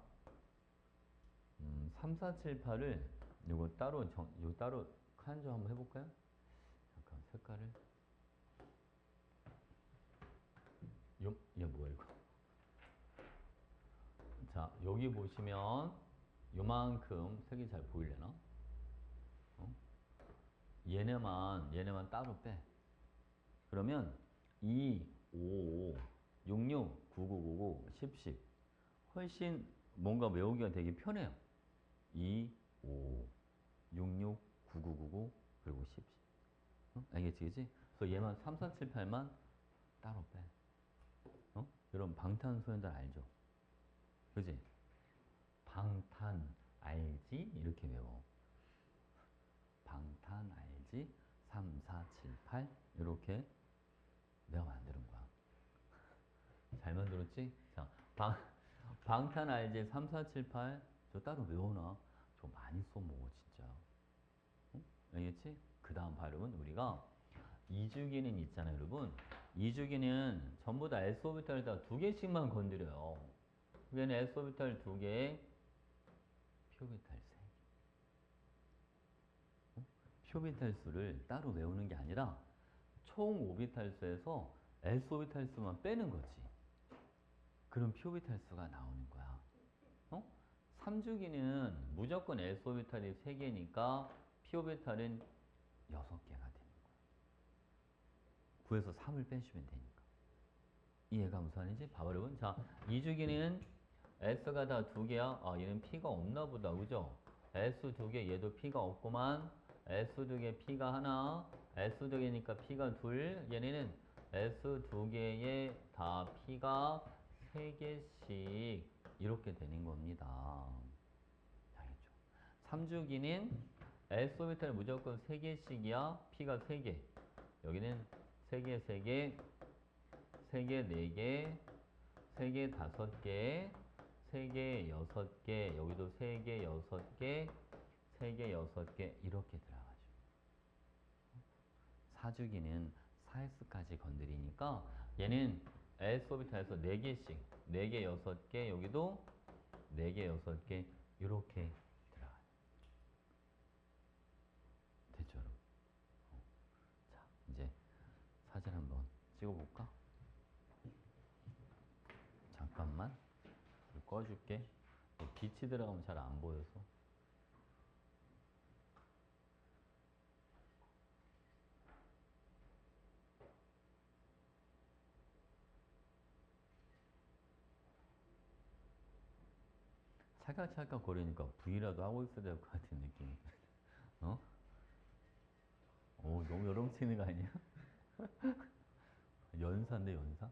3, 4, 7, 8을 요거 따로 칸 좀 한번 해볼까요? 잠깐 색깔을 얘 뭐야 이거? 자, 여기 보시면 요만큼 색이 잘 보이려나? 어? 얘네만 따로 빼. 그러면 2, 5, 5, 6, 6, 9, 9, 9, 9, 10, 10. 훨씬 뭔가 외우기가 되게 편해요. 2, 5, 6, 6, 9, 9, 9, 9, 그리고 10, 10. 어? 알겠지, 그지? 그래서 얘만 3, 4, 7, 8만 따로 빼. 어? 여러분, 방탄소년단 알죠? 그지? 방탄 알지? 이렇게 외워. 방탄 알지? 3, 4, 7, 8 이렇게 내가 만드는 거야. 잘 만들었지? 자, 방탄 알지? 3, 4, 7, 8 저 따로 외워놔. 저 많이 써먹어 진짜. 응? 알겠지? 그 다음 발음은 우리가 2주기는 있잖아요, 여러분. 2주기는 전부 다 s 오비탈을 다 두 개씩만 건드려요. 얘는 s 오비탈 두 개에 p 오비탈 세 개. p 오비탈 수를 따로 외우는 게 아니라 총 오비탈 수에서 s 오비탈 수만 빼는 거지. 그럼 p 오비탈 수가 나오는 거야. 3주기는 무조건 s 오비탈이 3개니까 p 오비탈은 6개가 되는 거야. 9에서 3을 빼주면 되니까. 이해가 무슨 말인지 봐봐 여러분. 자, 2주기는 S가 다 2개야. 아, 얘는 P가 없나 보다. 그죠? S 2개, 얘도 P가 없구만. S 2개, P가 하나. S 2개니까 P가 둘. 얘네는 S 2개에 다 P가 3개씩 이렇게 되는 겁니다. 알겠죠? 3주기는 S 오비탈 무조건 3개씩이야. P가 3개. 여기는 3개, 3개, 3개, 4개, 3개, 5개, 3개, 6개, 여기도 3개, 6개, 3개, 6개 이렇게 들어가죠. 4주기는 4S까지 건드리니까 얘는 S 오비탈에서 4개씩, 4개, 6개, 여기도 4개, 6개 이렇게 들어가요. 됐죠, 여러분? 자, 이제 사진 한번 찍어볼까? 잠깐만 불 꺼줄게. 빛이 들어가면 잘 안 보여서. 찰칵찰칵 거리니까 V라도 하고 있어야 될 것 같은 느낌이. 어? 오, 너무 여름치는 거 아니야? 연사인데 연사?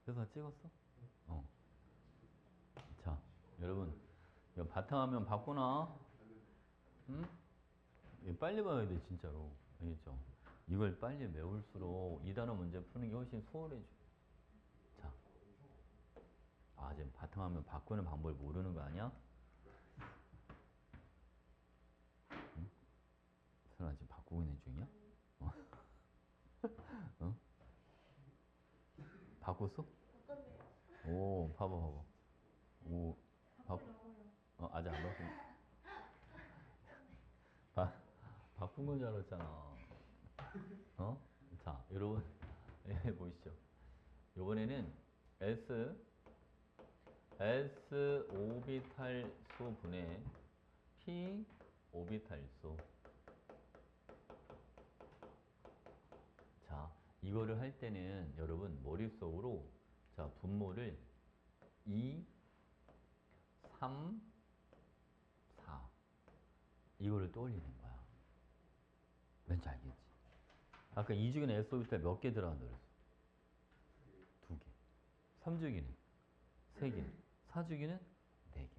그래서 찍었어? 어. 자, 여러분, 이거 바탕화면 바꾸나? 응? 이거 빨리 봐야 돼, 진짜로. 알겠죠? 이걸 빨리 외울수록 이 단어 문제 푸는 게 훨씬 수월해져. 자. 아, 지금 바탕화면 바꾸는 방법을 모르는 거 아니야? 응? 설마 지금 바꾸고 있는 중이야? 어? 어? 바꿨어? 오, 봐봐. 오, 아직 안 바꾼. 바꾼 건 줄 알았잖아. 어? 자, 여러분, 예, 보시죠. 요번에는 S 오비탈 수 분의 P 오비탈 수. 자, 이거를 할 때는 여러분 머릿속으로 자, 분모를 2, 3, 4 이거를 떠올리는 거야. 왠지 알겠지? 아까 2주기는 S 오비탈 몇 개 들어간다 그랬어? 2개. 3주기는 3개. 4주기는 4개.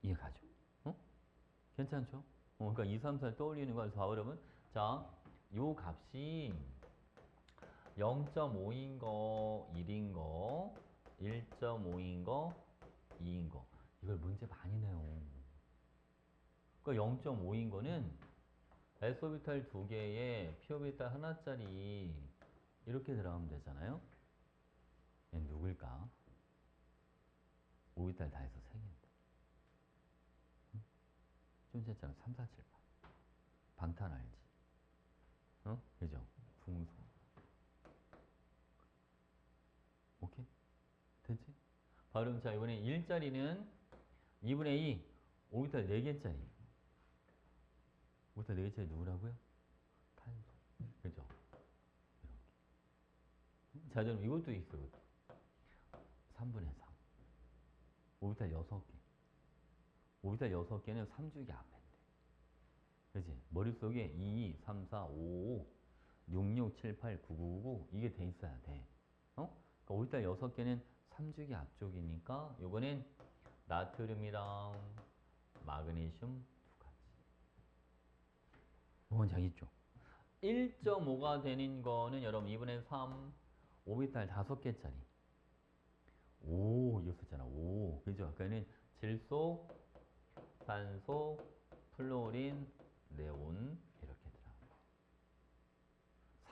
이해가죠? 어? 괜찮죠? 그러니까 2, 3, 4를 떠올리는 거야. 그래서 봐보려면 자, 요 값이 0.5인 거, 1인 거, 1.5인 거, 2인 거. 이걸 문제 많이 내요. 그러니까 0.5인 거는 S 오비탈 2개에 P 오비탈 하나짜리 이렇게 들어가면 되잖아요. 얘는 누굴까? 오비탈 다 해서 3개인데. 좀 전에 3, 4, 7, 8. 방탄 알지? 어? 그죠? 풍소. 오케이? 됐지? 바로 자, 이번에 1짜리는 2분의 2, 오비탈 4개짜리. 오비탈 4개짜리 누구라고요? 탄소. 그죠? 이렇게. 자, 그럼 이것도 있어. 3분의 3. 오비탈 6개. 오비탈 6개는 3주기 앞인데. 그치? 머릿속에 2, 2, 3, 4, 5, 6, 6, 7, 8, 9, 9, 9 이게 돼 있어야 돼. 그러니까 오비탈 6개는 3주기 앞쪽이니까 요거는 나트륨이랑 마그네슘 두 가지. 이건 알겠죠? 1.5가 되는 거는 여러분 2분의 3, 오비탈 5개짜리. 오, 이거 썼잖아. 오, 그죠? 아까는 질소, 산소, 플로린, 네온 이렇게 들어가.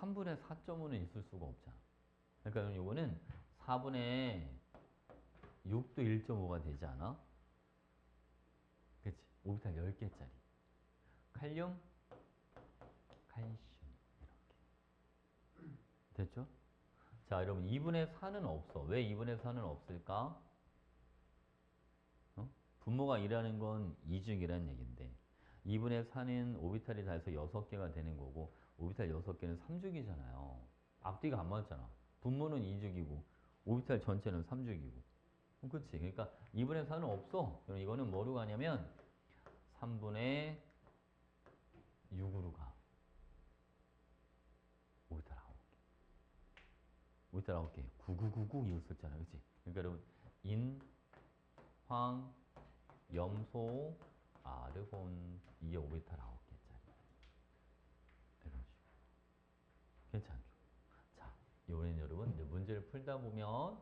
3분의 4.5는 있을 수가 없잖아. 그러니까 이거는 4분의 6도 1.5가 되지 않아? 그치? 오비탈 10개짜리. 칼륨, 칼슘. 이렇게. 됐죠? 자, 여러분 2분의 4는 없어. 왜 2분의 4는 없을까? 어? 분모가 2라는 건 2죽이라는 얘긴데 2분의 4는 오비탈이 다 해서 6개가 되는 거고 오비탈 6개는 3죽이잖아요. 앞뒤가 안 맞잖아. 분모는 2죽이고 오비탈 전체는 3죽이고 그치? 그러니까 2분의 4는 없어. 그럼 이거는 뭐로 가냐면 3분의 6으로 가. 오비탈 9개. 오비탈 9개. 9999 이었었잖아. 그치? 그러니까 여러분 인, 황, 염소, 아르곤 이게 오비탈 9개짜리. 이런 식으로. 괜찮죠? 자, 이번엔 여러분 이제 문제를 풀다 보면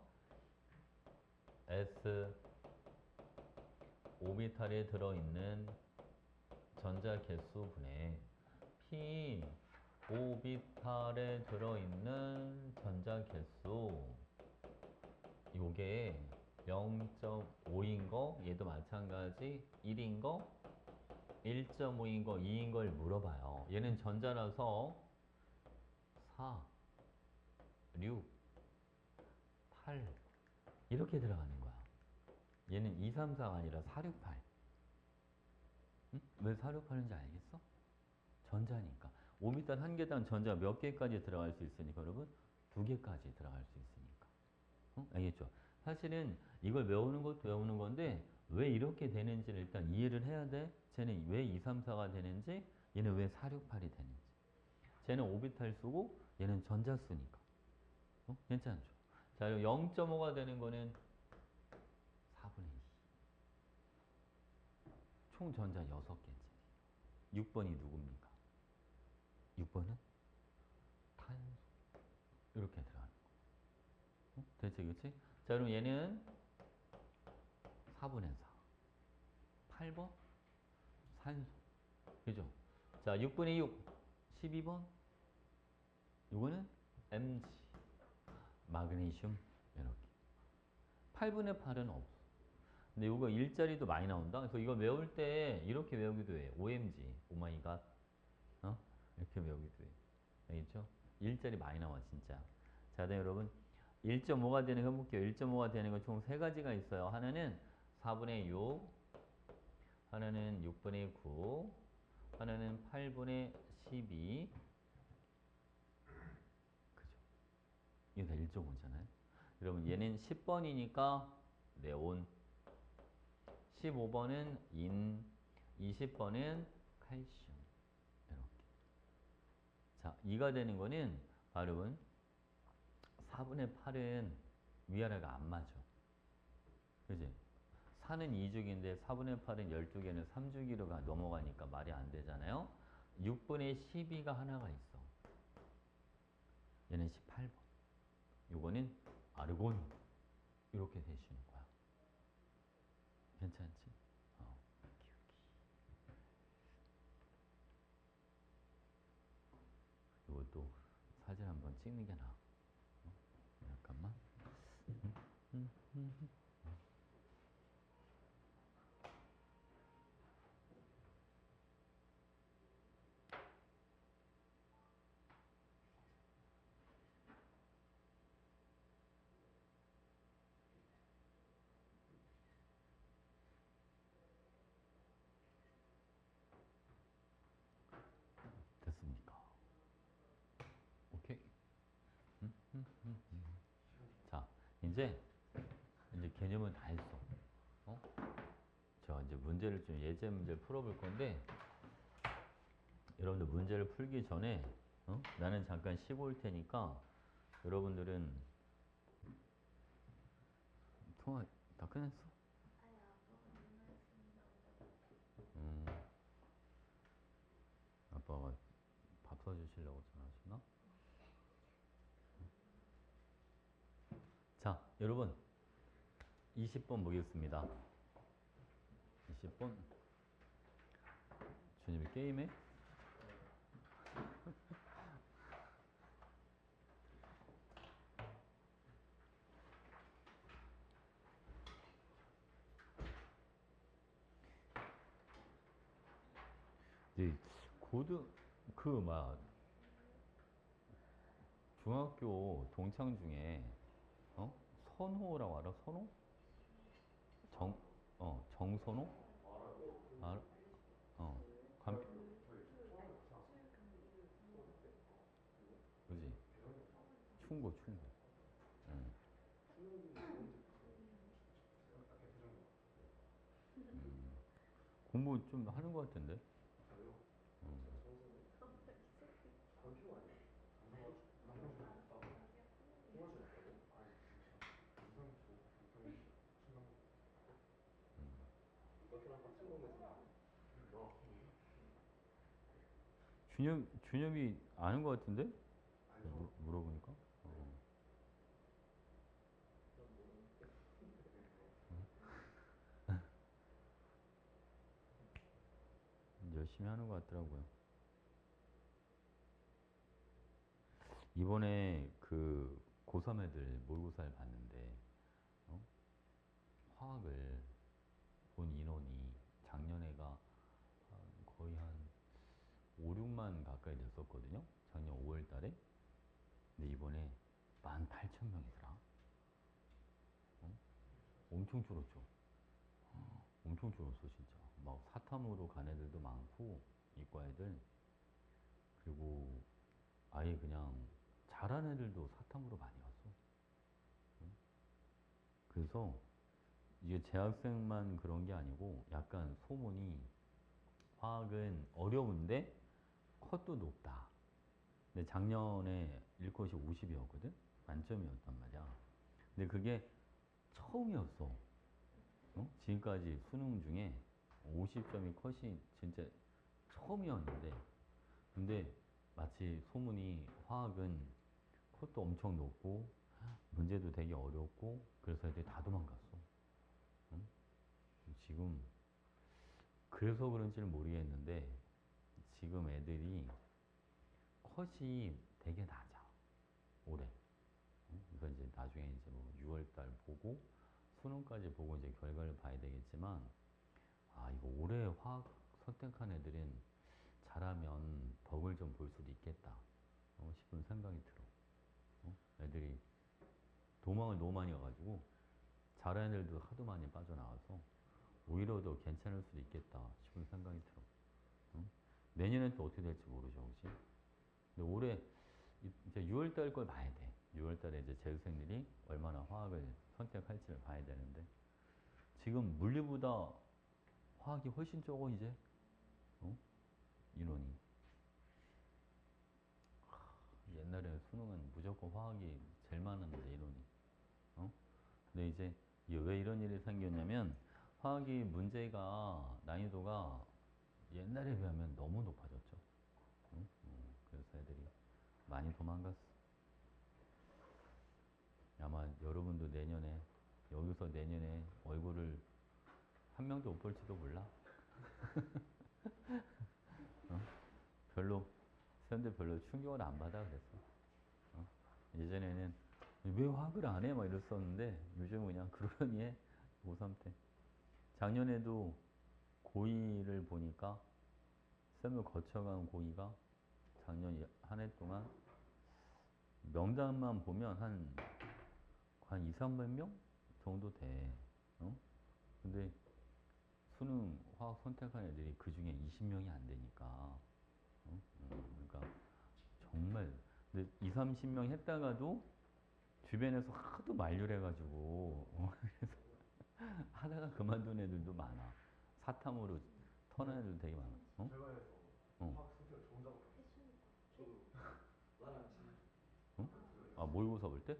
S 오비탈에 들어있는 전자 개수분의 P 오비탈에 들어있는 전자 개수 요게 0.5인 거 얘도 마찬가지 1인 거 1.5인 거 2인 걸 물어봐요. 얘는 전자라서 4, 6, 8 이렇게 들어가는 거야. 얘는 2, 3, 4가 아니라 4, 6, 8. 응? 왜 4, 6, 8인지 알겠어? 전자니까. 5m 한 개당 전자 몇 개까지 들어갈 수 있으니까 여러분? 2개까지 들어갈 수 있으니까. 응? 알겠죠? 사실은 이걸 외우는 것도 외우는 건데 왜 이렇게 되는지를 일단 이해를 해야 돼. 쟤는 왜 2, 3, 4가 되는지 얘는 왜 4, 6, 8이 되는지. 쟤는 오비탈 수고 얘는 전자 수니까. 어? 괜찮죠? 자, 0.5가 되는 거는 4분의 2. 총 전자 6개짜리. 6번이 누굽니까? 6번은 탄소. 이렇게 들어가는 거. 어? 됐지, 그치? 자, 그럼 얘는 4분의 4. 8번 산소. 그죠? 자, 6분의 6. 12번. 이거는 Mg. 마그네슘. 이렇게. 8분의 8은 없어. 근데 이거 일자리도 많이 나온다. 그래서 이거 외울 때 이렇게 외우기도 해. OMG. 오마이갓. 어? 이렇게 외우기도 해. 알겠죠? 일자리 많이 나와, 진짜. 자, 네, 여러분. 1.5가 되는 거 해볼게요. 1.5가 되는 건 총 세 가지가 있어요. 하나는 4분의 6, 하나는 6분의 9, 하나는 8분의 12. 그죠? 이게 다 1.5잖아요. 여러분, 얘는 10번이니까 네온, 15번은 인, 20번은 칼슘. 이렇게. 자, 2가 되는 거는 바로 4분의 8은 위아래가 안 맞아. 그지? 4는 2죽인데 4분의 8은 12개는 3주기로 넘어가니까 말이 안 되잖아요. 6분의 12가 하나가 있어. 얘는 18번. 요거는 아르곤. 이렇게 되시는 거야. 괜찮지? 이것도 사진 한번 찍는 게 나아. 잠깐만. 됐습니까? 오케이. 자, 이제 개념은 다 했어. 어? 저 이제 문제를 좀 예제 문제를 풀어볼 건데 여러분들 문제를 풀기 전에 나는 잠깐 쉬고 올 테니까 여러분들은 통화 다 끝냈어? 음, 아빠가 밥 사주시려고 전화하시나? 자, 여러분 20번 보겠습니다. 20번 주님이 게임해? 근데 고등 막 중학교 동창 중에 어? 선호라고 알아? 선호? 정 정선호? 알아? 어. 관 그지? 충고. 응. 공부 좀 하는 것 같은데? 준엽이 아는 것 같은데? 물어보니까. 열심히 하는 것 같더라고요. 이번에 그 고3 애들 모의고사를 봤는데, 어? 화학을 본 인원이 작년에가 거의 한 5, 6만 가까이 됐었거든요. 작년 5월 달에. 근데 이번에 18,000명이더라. 엄청 줄었죠. 엄청 줄었어, 진짜. 막 사탐으로 간 애들도 많고, 이과 애들. 그리고 아예 그냥 잘하는 애들도 사탐으로 많이 왔어. 그래서 이게 재학생만 그런 게 아니고 약간 소문이 화학은 어려운데 컷도 높다. 근데 작년에 1컷이 50이었거든? 만점이었단 말이야. 근데 그게 처음이었어. 지금까지 수능 중에 50점이 컷이 진짜 처음이었는데, 근데 마치 소문이 화학은 컷도 엄청 높고, 문제도 되게 어렵고, 그래서 애들이 다 도망갔어. 응? 지금, 그래서 그런지는 모르겠는데, 지금 애들이 컷이 되게 낮아. 올해. 그래서 이제 나중에 이제 뭐 6월달 보고, 수능까지 보고 이제 결과를 봐야 되겠지만, 아, 이거 올해 화학 선택한 애들은 잘하면 덕을 좀 볼 수도 있겠다. 싶은 생각이 들어. 애들이 도망을 너무 많이 가가지고 잘하는 애들도 하도 많이 빠져나와서 오히려 더 괜찮을 수도 있겠다 싶은 생각이 들어. 응? 내년엔 또 어떻게 될지 모르죠, 그치? 근데 올해 이제 6월달 걸 봐야 돼. 6월달에 이제 재수생들이 얼마나 화학을 선택할지를 봐야 되는데 지금 물리보다 화학이 훨씬 적어 이제 어? 인원이. 옛날에 수능은 무조건 화학이 제일 많았는데 인원이. 어? 근데 이제 이게 왜 이런 일이 생겼냐면 화학이 문제가 난이도가 옛날에 비하면 너무 높아졌죠. 응? 그래서 애들이 많이 도망갔어. 아마 여러분도 내년에 여기서 내년에 얼굴을 한 명도 못 볼지도 몰라. 별로 사람들 별로 충격을 안 받아 그랬어. 예전에는 왜 화학을 안 해? 막 이랬었는데 요즘은 그냥 그러려니 해. 고3 때. 작년에도 고2를 보니까 쌤을 거쳐간 고2가 작년 한 해 동안 명단만 보면 한 2, 300명 정도 돼. 어? 근데 수능 화학 선택한 애들이 그 중에 20명이 안 되니까. 그러니까 정말 근데 2, 30명 했다가도 주변에서 하도 만류를 해가지고 그래서 하다가 그만둔 애들도 많아. 사탐으로 터는 애들도 되게 많아. 어? 어? 아 모의고사 볼 때?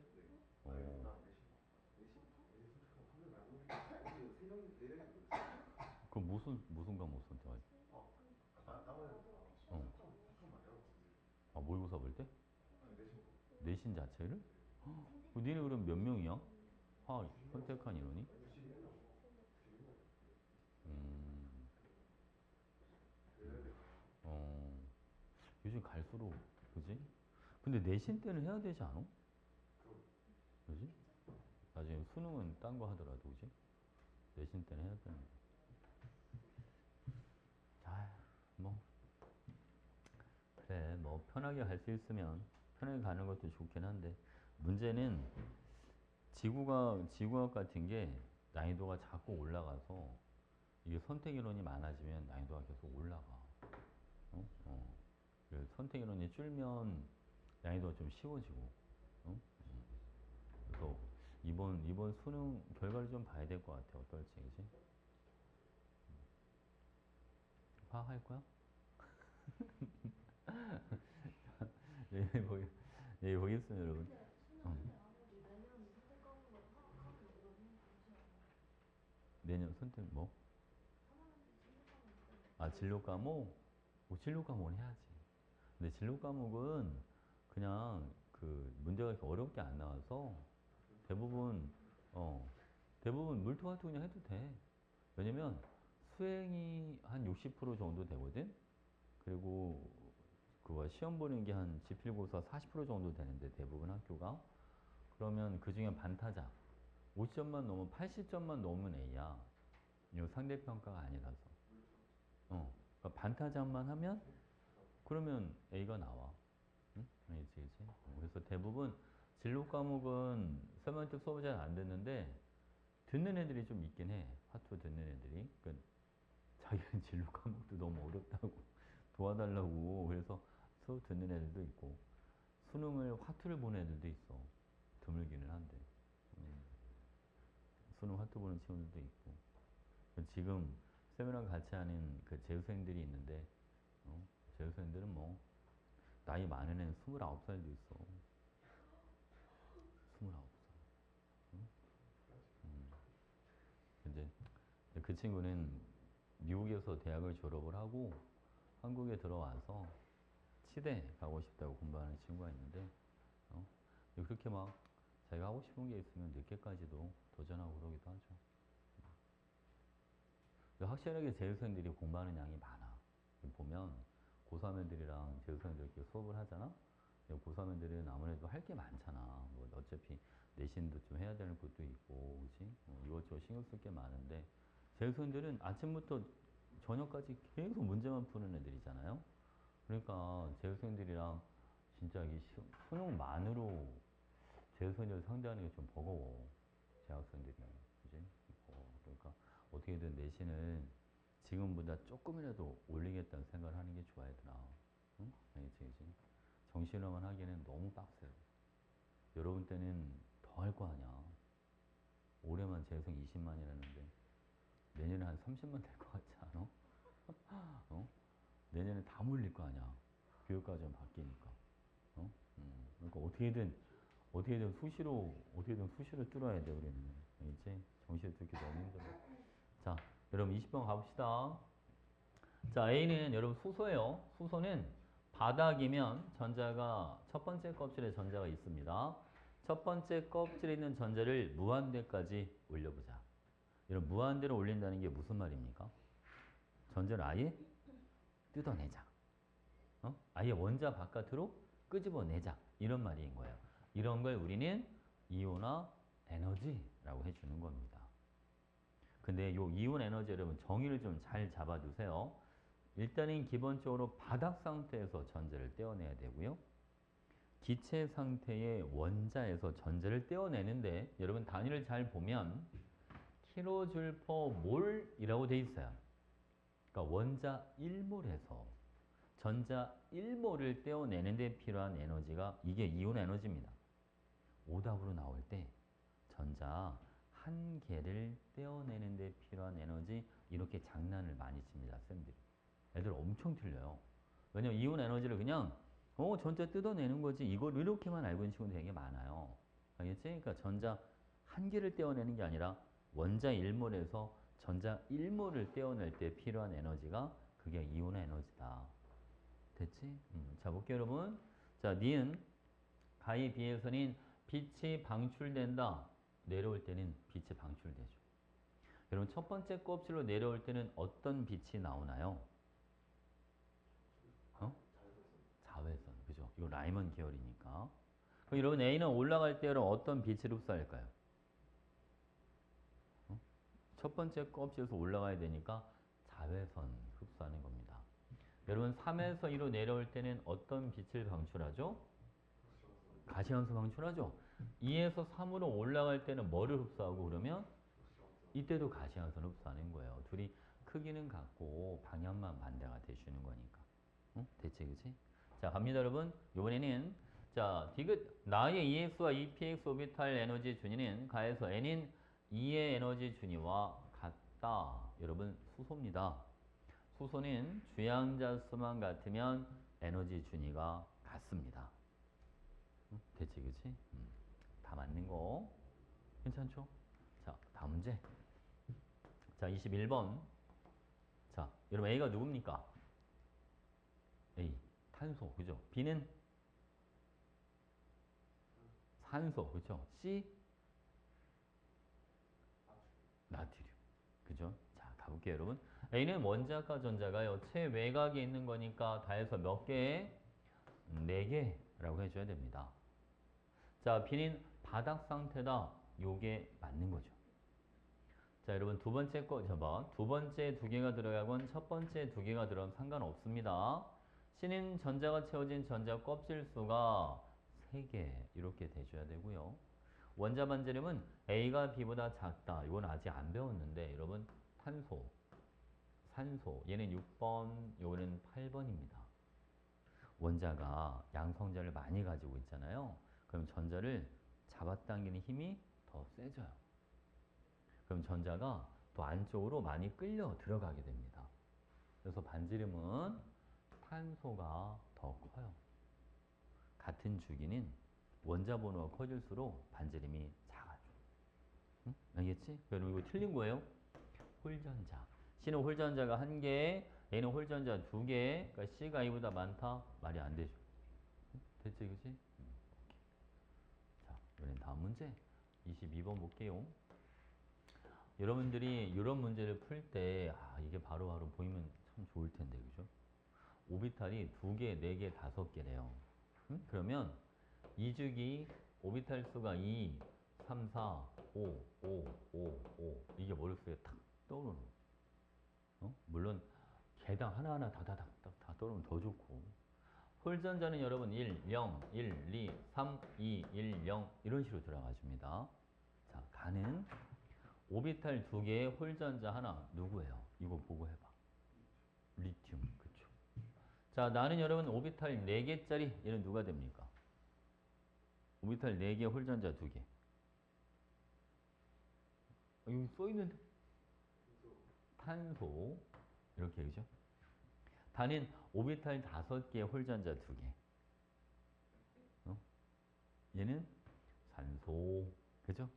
그럼 무슨 과목 선택하지? 아 모의고사 볼 때? 내신 자체를? 니네 그럼 몇 명이야? 화학 선택한 인원이? 음, 어, 요즘 갈수록 그지? 근데 내신 때는 해야 되지 않아? 그지? 나중에 수능은 딴 거 하더라도 그지? 내신 때는 해야 되는 거. 아, 뭐 뭐 편하게 갈 수 있으면 편하게 가는 것도 좋긴 한데 문제는 지구과학 같은 게 난이도가 자꾸 올라가서 이게 선택 인원이 많아지면 난이도가 계속 올라가. 어? 그래서 선택 인원이 줄면 난이도가 좀 쉬워지고. 어? 그래서 이번 수능 결과를 좀 봐야 될 것 같아. 어떨지, 그지? 파악할 거야? 예, 보기, 예, 보겠습니다, 여러분. 근데 어. 수능인데 아무리 내년 선택 과목을 하면 되거든. 잠시만요. 내년 선택 뭐? 하나는 선택 과목 있잖아요. 아, 진로 과목? 뭐 진로 과목은 해야지. 근데 진로 과목은 그냥 그 문제가 그렇게 어렵게 안 나와서 대부분 어 대부분 물토마토 그냥 해도 돼. 왜냐면 수행이 한 60% 정도 되거든. 그리고 그거 시험 보는 게 한 지필고사 40% 정도 되는데 대부분 학교가 그러면 그 중에 반타작 50점만 넘으면 80점만 넘으면 A야. 이거 상대평가가 아니라서. 그러니까 반타작만 하면 그러면 A가 나와. 응? 알지, 그지? 그래서 대부분 진로 과목은 세만틱 수업이 잘 안 듣는데 듣는 애들이 좀 있긴 해. 화투 듣는 애들이. 그러니까 자기는 진로 과목도 너무 어렵다고 도와달라고 그래서 수업 듣는 애들도 있고 수능을 화투를 보는 애들도 있어. 드물기는 한데. 음, 수능 화투 보는 친구들도 있고. 지금 세미나 같이 하는 그 재수생들이 있는데 재수생들은 뭐 나이 많은 애는 29살도 있어. 29살. 응? 이제 그 친구는 미국에서 대학을 졸업을 하고 한국에 들어와서 치대 가고 싶다고 공부하는 친구가 있는데 어? 그렇게 막 자기가 하고 싶은 게 있으면 늦게까지도 도전하고 그러기도 하죠. 확실하게 재수생들이 공부하는 양이 많아. 보면 고3 애들이랑 재수생들 이렇게 수업을 하잖아. 고3 애들은 아무래도 할 게 많잖아. 뭐 어차피 내신도 좀 해야 되는 것도 있고, 그렇지? 이것저것 신경 쓸 게 많은데 재수생들은 아침부터 저녁까지 계속 문제만 푸는 애들이잖아요. 그러니까 재수생들이랑 진짜 이 수능만으로 재수생들 상대하는 게 좀 버거워. 재학생들이. 그지? 그러니까 어떻게든 내신을 지금보다 조금이라도 올리겠다는 생각을 하는 게 좋아, 얘들아. 응? 알겠지, 그지? 정신으로만 하기에는 너무 빡세. 여러분 때는 더 할 거 아니야. 올해만 재수생 20만이라는데 내년에 한 30만 될 것 같지 않아? 어? 내년에 다 몰릴 거 아니야. 교육과정 바뀌니까. 어? 그러니까 어떻게든 수시로 뚫어야 돼, 우리는. 알겠지? 정시를 뚫기 너무 힘들어. 자, 여러분 20번 가봅시다. 자, A는 여러분 수소예요. 수소는 바닥이면 전자가 첫 번째 껍질에 전자가 있습니다. 첫 번째 껍질에 있는 전자를 무한대까지 올려보자. 여러분 무한대로 올린다는 게 무슨 말입니까? 전자를 아예 뜯어내자. 아예 원자 바깥으로 끄집어내자. 이런 말인 거예요. 이런 걸 우리는 이온화 에너지라고 해주는 겁니다. 근데 요 이온 에너지 여러분 정의를 좀 잘 잡아두세요. 일단은 기본적으로 바닥 상태에서 전자를 떼어내야 되고요. 기체 상태의 원자에서 전자를 떼어내는데 여러분 단위를 잘 보면 킬로줄 퍼 몰이라고 돼 있어요. 그러니까 원자 1몰에서 전자 1몰을 떼어내는 데 필요한 에너지가 이게 이온 에너지입니다. 오답으로 나올 때 전자 한 개를 떼어내는 데 필요한 에너지 이렇게 장난을 많이 칩니다. 쌤들이. 애들 엄청 틀려요. 왜냐면 이온 에너지를 그냥 전자 뜯어내는 거지 이걸 이렇게만 알고 있는 친구들이 되게 많아요. 알겠지? 그러니까 전자 한 개를 떼어내는 게 아니라 원자 1몰에서 전자 1몰을 떼어낼 때 필요한 에너지가 그게 이온 에너지다. 됐지? 자, 볼게요, 여러분. 자, 니은 가에 비해서는 빛이 방출된다. 내려올 때는 빛이 방출되죠. 여러분, 첫 번째 껍질로 내려올 때는 어떤 빛이 나오나요? 자외선. 그죠? 이거 라이먼 계열이니까. 그럼 여러분, A는 올라갈 때 여러분 어떤 빛을 흡수할까요? 첫 번째 껍질에서 올라가야 되니까 자외선 흡수하는 겁니다. 여러분 3에서 2로 내려올 때는 어떤 빛을 방출하죠? 가시광선 방출하죠. 2에서 3으로 올라갈 때는 뭐를 흡수하고 그러면 이때도 가시광선 흡수하는 거예요. 둘이 크기는 같고 방향만 반대가 되시는 거니까. 응? 대체 그치? 자 갑니다 여러분. 이번에는 자 디귿 나의 EX와 EPX 오비탈 에너지 준위는 가에서 N인 2의 에너지 준위와 같다. 여러분 수소입니다. 수소는 주양자 수만 같으면 에너지 준위가 같습니다. 응? 대체 그치? 다 맞는 거 괜찮죠? 자 다음 문제. 자 21번. 자 여러분 A가 누굽니까? A 탄소 그죠? B는 산소 그죠? C 나트륨 그죠? 자 가볼게요 여러분. A는 원자과 전자가요 최외곽에 있는 거니까 다 해서 몇 개? 4개라고 해줘야 됩니다. 자 B는 바닥 상태다. 요게 맞는 거죠. 자 여러분 두 번째 거 잡아. 두 번째 2개가 들어가건 첫 번째 2개가 들어가면 상관없습니다. C는 전자가 채워진 전자 껍질 수가 3개 이렇게 돼줘야 되고요. 원자 반지름은 A가 B보다 작다. 이건 아직 안 배웠는데 여러분 탄소, 산소 얘는 6번, 요거는 8번입니다. 원자가 양성자를 많이 가지고 있잖아요. 그럼 전자를 잡아당기는 힘이 더 세져요. 그럼 전자가 더 안쪽으로 많이 끌려 들어가게 됩니다. 그래서 반지름은 탄소가 더 커요. 같은 주기는 원자 번호가 커질수록 반지름이 작아져. 응? 알겠지? 여러분 이거 틀린 거예요. 홀전자. C는 홀전자가 1개, A는 홀전자 2개. 그러니까 C가 A보다 많다? 말이 안 되죠. 응? 됐지, 그치? 자, 이번엔 다음 문제. 22번 볼게요. 여러분들이 이런 문제를 풀 때, 이게 바로바로 보이면 참 좋을 텐데, 그죠? 오비탈이 2개, 4개, 5개래요. 응? 그러면 2주기 오비탈 수가 2, 3, 4, 5, 5. 이게 머릿속에 탁 떠오르는 거예요. 물론 개당 하나하나 다 떠오르면 더 좋고. 홀전자는 여러분 1, 0, 1, 2, 3, 2, 1, 0 이런 식으로 들어가줍니다. 자, 가는 오비탈 2개의 홀전자 하나 누구예요? 이거 보고 해봐. 리튬. 그쵸. 자, 나는 여러분 오비탈 4개짜리 얘는 누가 됩니까? 오비탈 4개 홀전자 2개. 여기 써있는데? 탄소. 이렇게 그죠? 단인 오비탈 5개 홀전자 2개. 얘는 산소. 그죠?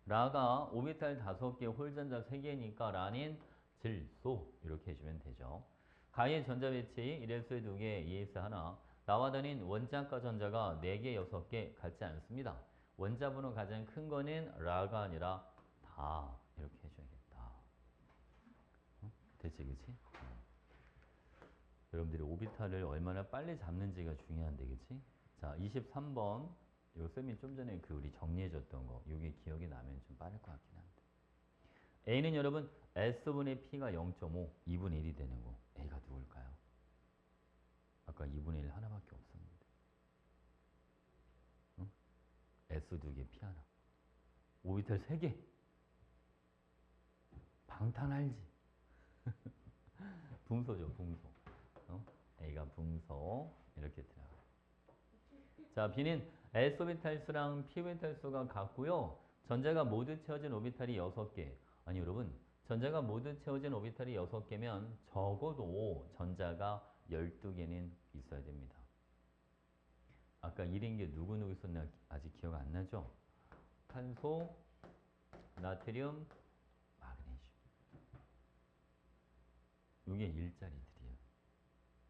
라가 오비탈 5개 홀전자 3개니까 라는 질소. 이렇게 해주면 되죠. 가의 전자 배치 1s 2개, 2s 하나. 나와 다닌 원자과 전자가 4개, 6개 같지 않습니다. 원자 번호 가장 큰 거는 라가 아니라 다. 이렇게 해줘야겠다. 됐지, 그치? 여러분들이 오비탈을 얼마나 빨리 잡는지가 중요한데, 그치? 자, 23번. 요 쌤이 좀 전에 우리 정리해줬던 거. 요게 기억이 나면 좀 빠를 것 같긴 한데. A는 여러분, S분의 P가 0.5, 2분의 1이 되는 거. A가 누굴까요? 아까 2분의 1 하나밖에 없었는데. 응? S 2개, P 하나. 오비탈 3개. 방탄 알지? 붕소죠, 붕소. A가 붕소. 이렇게 들어가. 자, B는 S 오비탈 수랑 P 오비탈 수가 같고요. 전자가 모두 채워진 오비탈이 6개. 아니 여러분, 전자가 모두 채워진 오비탈이 6개면 적어도 전자가 12개는 있어야 됩니다. 아까 1인 게 누구 있었나 아직 기억 안 나죠? 탄소, 나트륨, 마그네슘. 이게 일자리들이에요.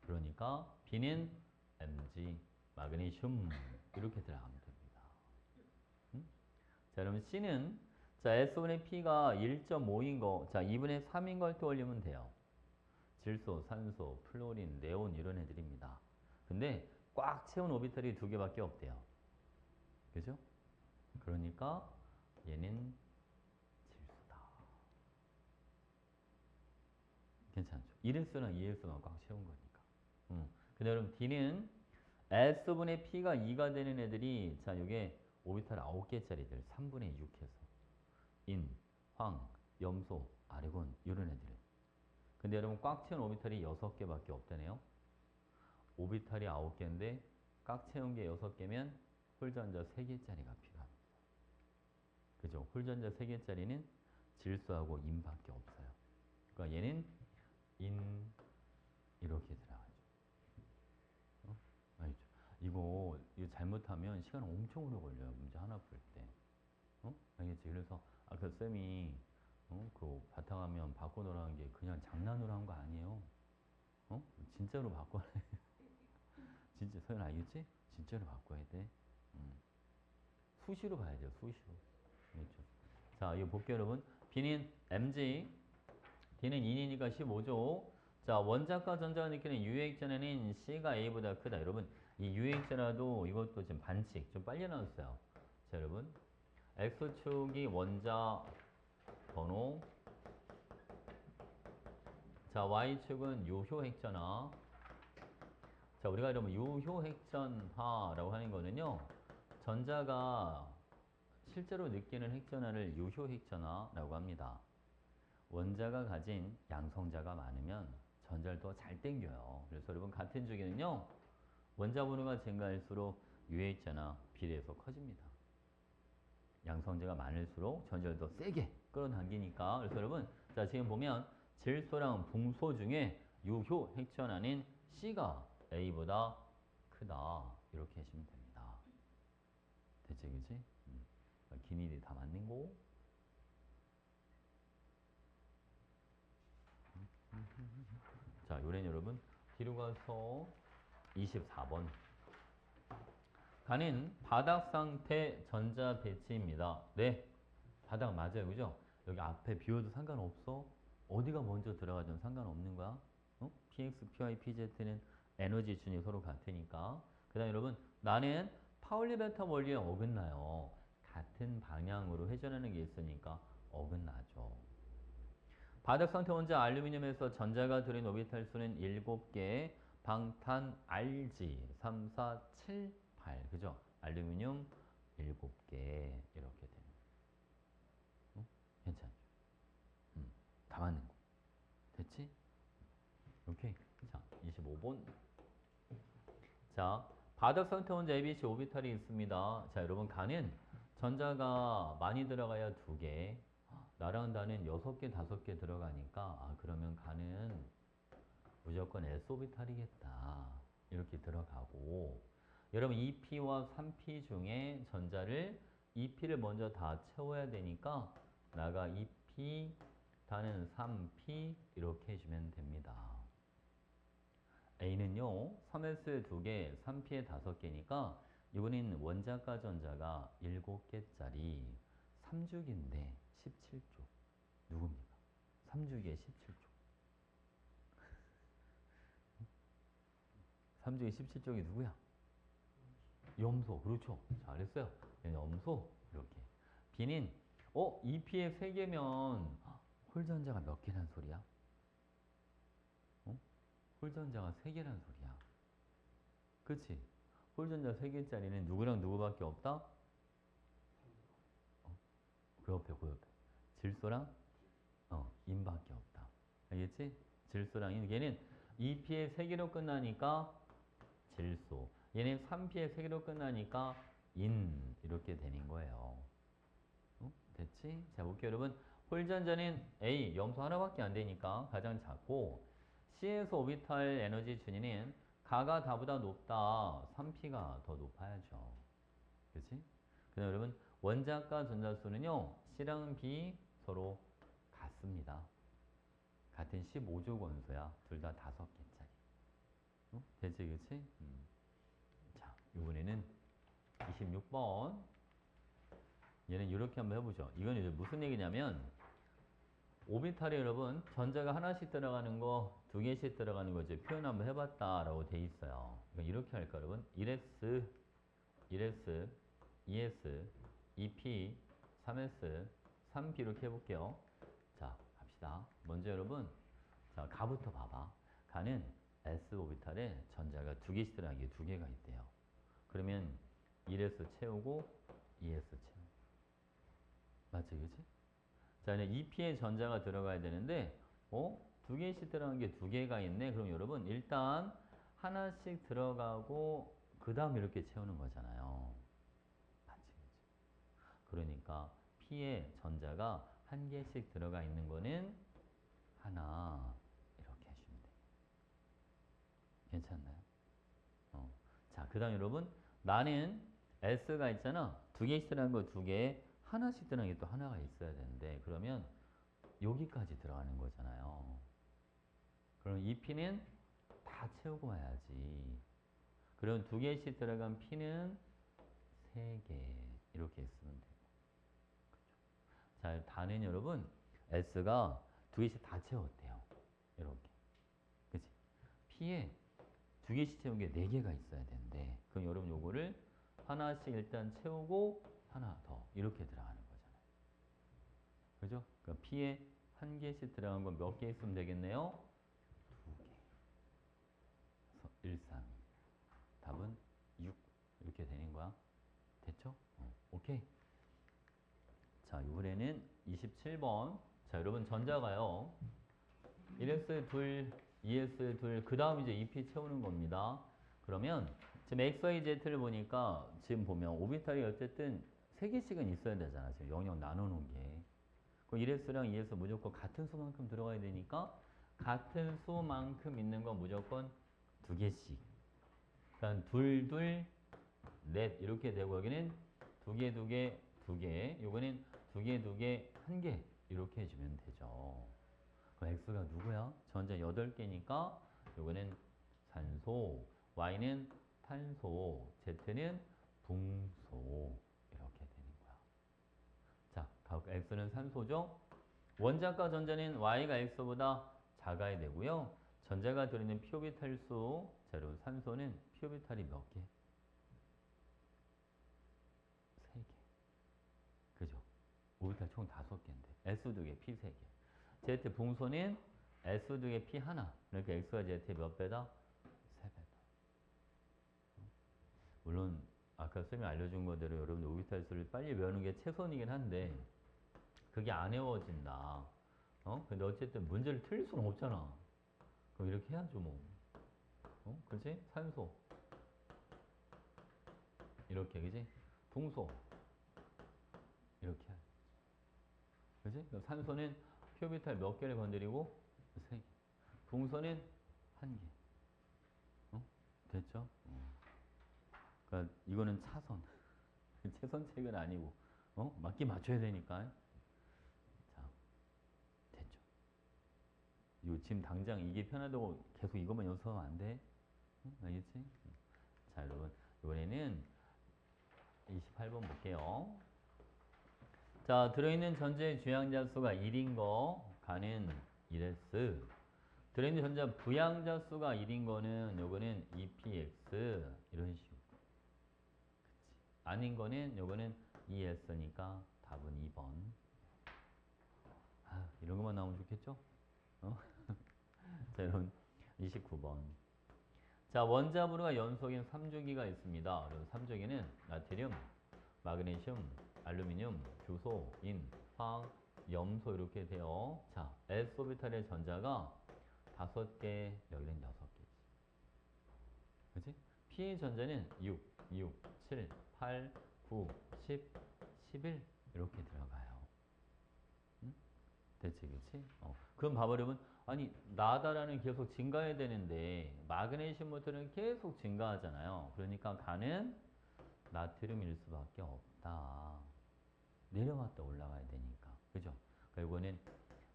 그러니까 B는 Mg, 마그네슘 이렇게 들어가면 됩니다. 자, 그러면 C는 자 S분의 P가 1.5인 거, 자 2분의 3인 걸 떠올리면 돼요. 질소, 산소, 플로린, 네온 이런 애들입니다. 근데 꽉 채운 오비탈이 2개밖에 없대요. 그죠? 그러니까 얘는 질소다. 괜찮죠? 1S랑 2S만 꽉 채운 거니까. 근데 여러분 D는 S분의 P가 2가 되는 애들이 자 요게 오비탈 9개짜리들 3분의 6해서 인, 황, 염소, 아르곤 이런 애들. 근데 여러분 꽉 채운 오비탈이 6개밖에 없다네요. 오비탈이 9개인데 꽉 채운 게 6개면 홀전자 3개짜리가 필요합니다. 그죠? 홀전자 3개짜리는 질소하고 인밖에 없어요. 그러니까 얘는 인 이렇게 들어가죠. 알죠? 이거 잘못하면 시간 엄청 오래 걸려요. 문제 하나 풀 때. 알겠지? 그래서 아까 쌤이 그 바탕화면 바꿔놓으라는 게 그냥 장난으로 한 거 아니에요. 진짜로 바꿔야 돼. 진짜 서연 알겠지? 진짜로 바꿔야 돼. 수시로 봐야 돼요. 수시로. 알겠죠? 자, 이거 볼게요, 여러분. B는 mg, D는 2니까 15조. 자, 원자과 전자가 느끼는 유액전에는 C가 A보다 크다. 여러분, 이 유액전화도 이것도 지금 반칙. 좀 빨리 나왔어요. 자, 여러분. X축이 원자 번호. 자, Y축은 유효 핵전화. 자, 우리가 이러면 유효 핵전화라고 하는 거는요. 전자가 실제로 느끼는 핵전화를 유효 핵전화라고 합니다. 원자가 가진 양성자가 많으면 전자를 더 잘 땡겨요. 그래서 여러분 같은 주기는요. 원자 번호가 증가할수록 유해액자나 비례해서 커집니다. 양성자가 많을수록 전자를 더 세게 끌어당기니까. 그래서 여러분 자 지금 보면 질소랑 붕소 중에 유효 핵전하는 C가 A보다 크다. 이렇게 하시면 됩니다. 대체 그치? 기니들이 다 맞는 거. 자, 요래는 여러분 뒤로 가서 24번. 가는 바닥 상태 전자 배치입니다. 네, 바닥 맞아요. 그죠? 여기 앞에 비워도 상관없어. 어디가 먼저 들어가든 상관없는 거야. PX, PY, PZ는 에너지 준이 서로 같으니까. 그 다음에 여러분 나는 파울리 베타 원리에 어긋나요. 같은 방향으로 회전하는 게 있으니까 어긋나죠. 바닥 상태 원자 알루미늄에서 전자가 들인 오비탈 수는 7개, 방탄 RG 3, 4, 7, 8. 그죠? 알루미늄 7개 이렇게 되는. 괜찮죠? 다 맞는 거. 됐지? 오케이. 자, 25번. 자, 바닥 상태 원자 ABC 오비탈이 있습니다. 자, 여러분 가는 전자가 많이 들어가야 2개. 나랑 나는 6개, 5개 들어가니까 그러면 가는 무조건 S 오비탈이겠다. 이렇게 들어가고 여러분 2P와 3P 중에 전자를 2P를 먼저 다 채워야 되니까 나가 2P, 다는 3P 이렇게 해주면 됩니다. A는요 3S에 2개, 3P에 5개니까 이번엔 원자가 전자가 7개짜리 3주기인데 17조. 누굽니까? 3주기에 17조. 3주기에 17조이 누구야? 염소. 그렇죠. 잘했어요. 염소. 이렇게. B는 2P에 3개면 홀전자가 몇 개란 소리야? 홀전자가 3개란 소리야. 그치? 홀전자 3개짜리는 누구랑 누구밖에 없다? 그 옆에 그 옆에. 질소랑 인밖에 없다. 알겠지? 질소랑 인. 얘는 2P에 3개로 끝나니까 질소. 얘는 3P에 3개로 끝나니까 인. 이렇게 되는 거예요. 됐지? 자, 볼게요, 여러분. 홀전자는 A, 염소 하나밖에 안 되니까 가장 작고 C에서 오비탈 에너지 준위는 가가 다보다 높다. 3P가 더 높아야죠. 그치? 그 다음 여러분 원자과 전자수는요. C랑 B 서로 같습니다. 같은 15조 원소야. 둘 다 5개짜리. 되지 그치? 자, 이번에는 26번. 얘는 이렇게 한번 해보죠. 이건 이제 무슨 얘기냐면 오비탈이 여러분 전자가 하나씩 들어가는 거 2개씩 들어가는 거 이제 표현 한번 해봤다라고 돼 있어요. 그러니까 이렇게 할까 여러분? 1s, 1s, 2s, 2p, 3s, 3p 이렇게 해볼게요. 자, 갑시다. 먼저 여러분 자 가부터 봐봐. 가는 S 오비탈에 전자가 두 개씩 들어간 게 두 개가 있대요. 그러면 1s 채우고 2s 채우고. 맞지, 그치? 자, 이제 2p에 전자가 들어가야 되는데, 두 개씩 들어간 게 두 개가 있네. 그럼 여러분, 일단 하나씩 들어가고, 그 다음 이렇게 채우는 거잖아요. 맞지, 그치? 그러니까 p에 전자가 한 개씩 들어가 있는 거는 하나, 이렇게 해주면 돼. 괜찮나요? 자, 그 다음 여러분, 나는 S가 있잖아. 두 개씩 들어간 거 두 개, 하나씩 들어간 게 또 하나가 있어야 되는데, 그러면 여기까지 들어가는 거잖아요. 그럼 이 P는 다 채우고 와야지. 그럼 두 개씩 들어간 P는 세 개. 이렇게 있으면 되고. 자, 다는 여러분, S가 두 개씩 다 채웠대요. 이렇게. 그치? P에 두 개씩 채운 게 네 개가 있어야 되는데, 그럼 여러분 요거를 하나씩 일단 채우고 하나 더 이렇게 들어가는 거잖아요. 그죠? 그러니까 P에 한 개씩 들어간 건 몇 개 있으면 되겠네요? 두 개. 그래서 1, 3, 2. 답은 6. 이렇게 되는 거야. 됐죠? 오케이. 자, 이번에는 27번. 자, 여러분 전자가요. 1s 둘, 2s 둘, 그 다음 이제 2p 채우는 겁니다. 그러면 지금 x, y, z를 보니까 지금 보면 오비탈이 어쨌든 3개씩은 있어야 되잖아. 지금 영역 나눠놓은 게. 그 1s랑 2s 무조건 같은 수만큼 들어가야 되니까 같은 수만큼 있는 건 무조건 2개씩. 그러니까 둘, 둘, 넷 이렇게 되고 여기는 2개, 2개, 2개. 요거는 2개, 2개, 1개 이렇게 해주면 되죠. 그럼 X가 누구야? 전자 8개니까 요거는 산소, Y는 탄소, Z는 붕소 이렇게 되는 거야. 자, X는 산소죠? 원자과 전자는 Y가 X보다 작아야 되고요. 전자가 들어있는 p 오비탈 수, 자, 여러분 산소는 p 오비탈이 몇 개? 3개. 그죠? 오비탈 총 5개인데 S 2개, P 3개. Z 붕소는 S 2개, P 하나. 그러니까 X가 Z의 몇 배다? 3배다. 물론 아까 쌤이 알려준 거대로 여러분들 오비탈 수를 빨리 외우는 게 최선이긴 한데 그게 안 외워진다. 근데 어쨌든 문제를 틀릴 수는 없잖아. 그럼 이렇게 해야죠 뭐. 그지? 산소. 이렇게, 그지? 붕소. 이렇게 해야지. 그지? 그럼 산소는 피오비탈 몇 개를 건드리고? 3개. 붕소는 1개. 됐죠? 그러니까 이거는 차선. 최선책은 아니고, 맞게 맞춰야 되니까. 자, 됐죠? 이거 지금 당장 이게 편하다고 계속 이것만 연습하면 안 돼. 알겠지? 자, 여러분. 이번에는 28번 볼게요. 자, 들어있는 전자의 주양자 수가 1인 거, 가는 1s. 들어있는 전자 부양자 수가 1인 거는 요거는 2px 이런 식으로. 그치. 아닌 거는 요거는 2s니까 답은 2번. 아, 이런 것만 나오면 좋겠죠? 자, 여러분 29번. 자, 원자부가 연속인 3주기가 있습니다. 그럼 3주기는 나트륨, 마그네슘, 알루미늄, 규소, 인, 화학, 염소 이렇게 돼요. 자, S오비탈의 전자가 5개, 여기는 6개지. 그치? P의 전자는 6, 7, 8, 9, 10, 11 이렇게 들어가요. 응? 됐지, 그치? 그럼 봐버리면 아니, 나다라는 계속 증가해야 되는데 마그네슘부터는 계속 증가하잖아요. 그러니까 가는 나트륨일 수밖에 없다. 내려갔다 올라가야 되니까. 그죠? 그러니까 이거는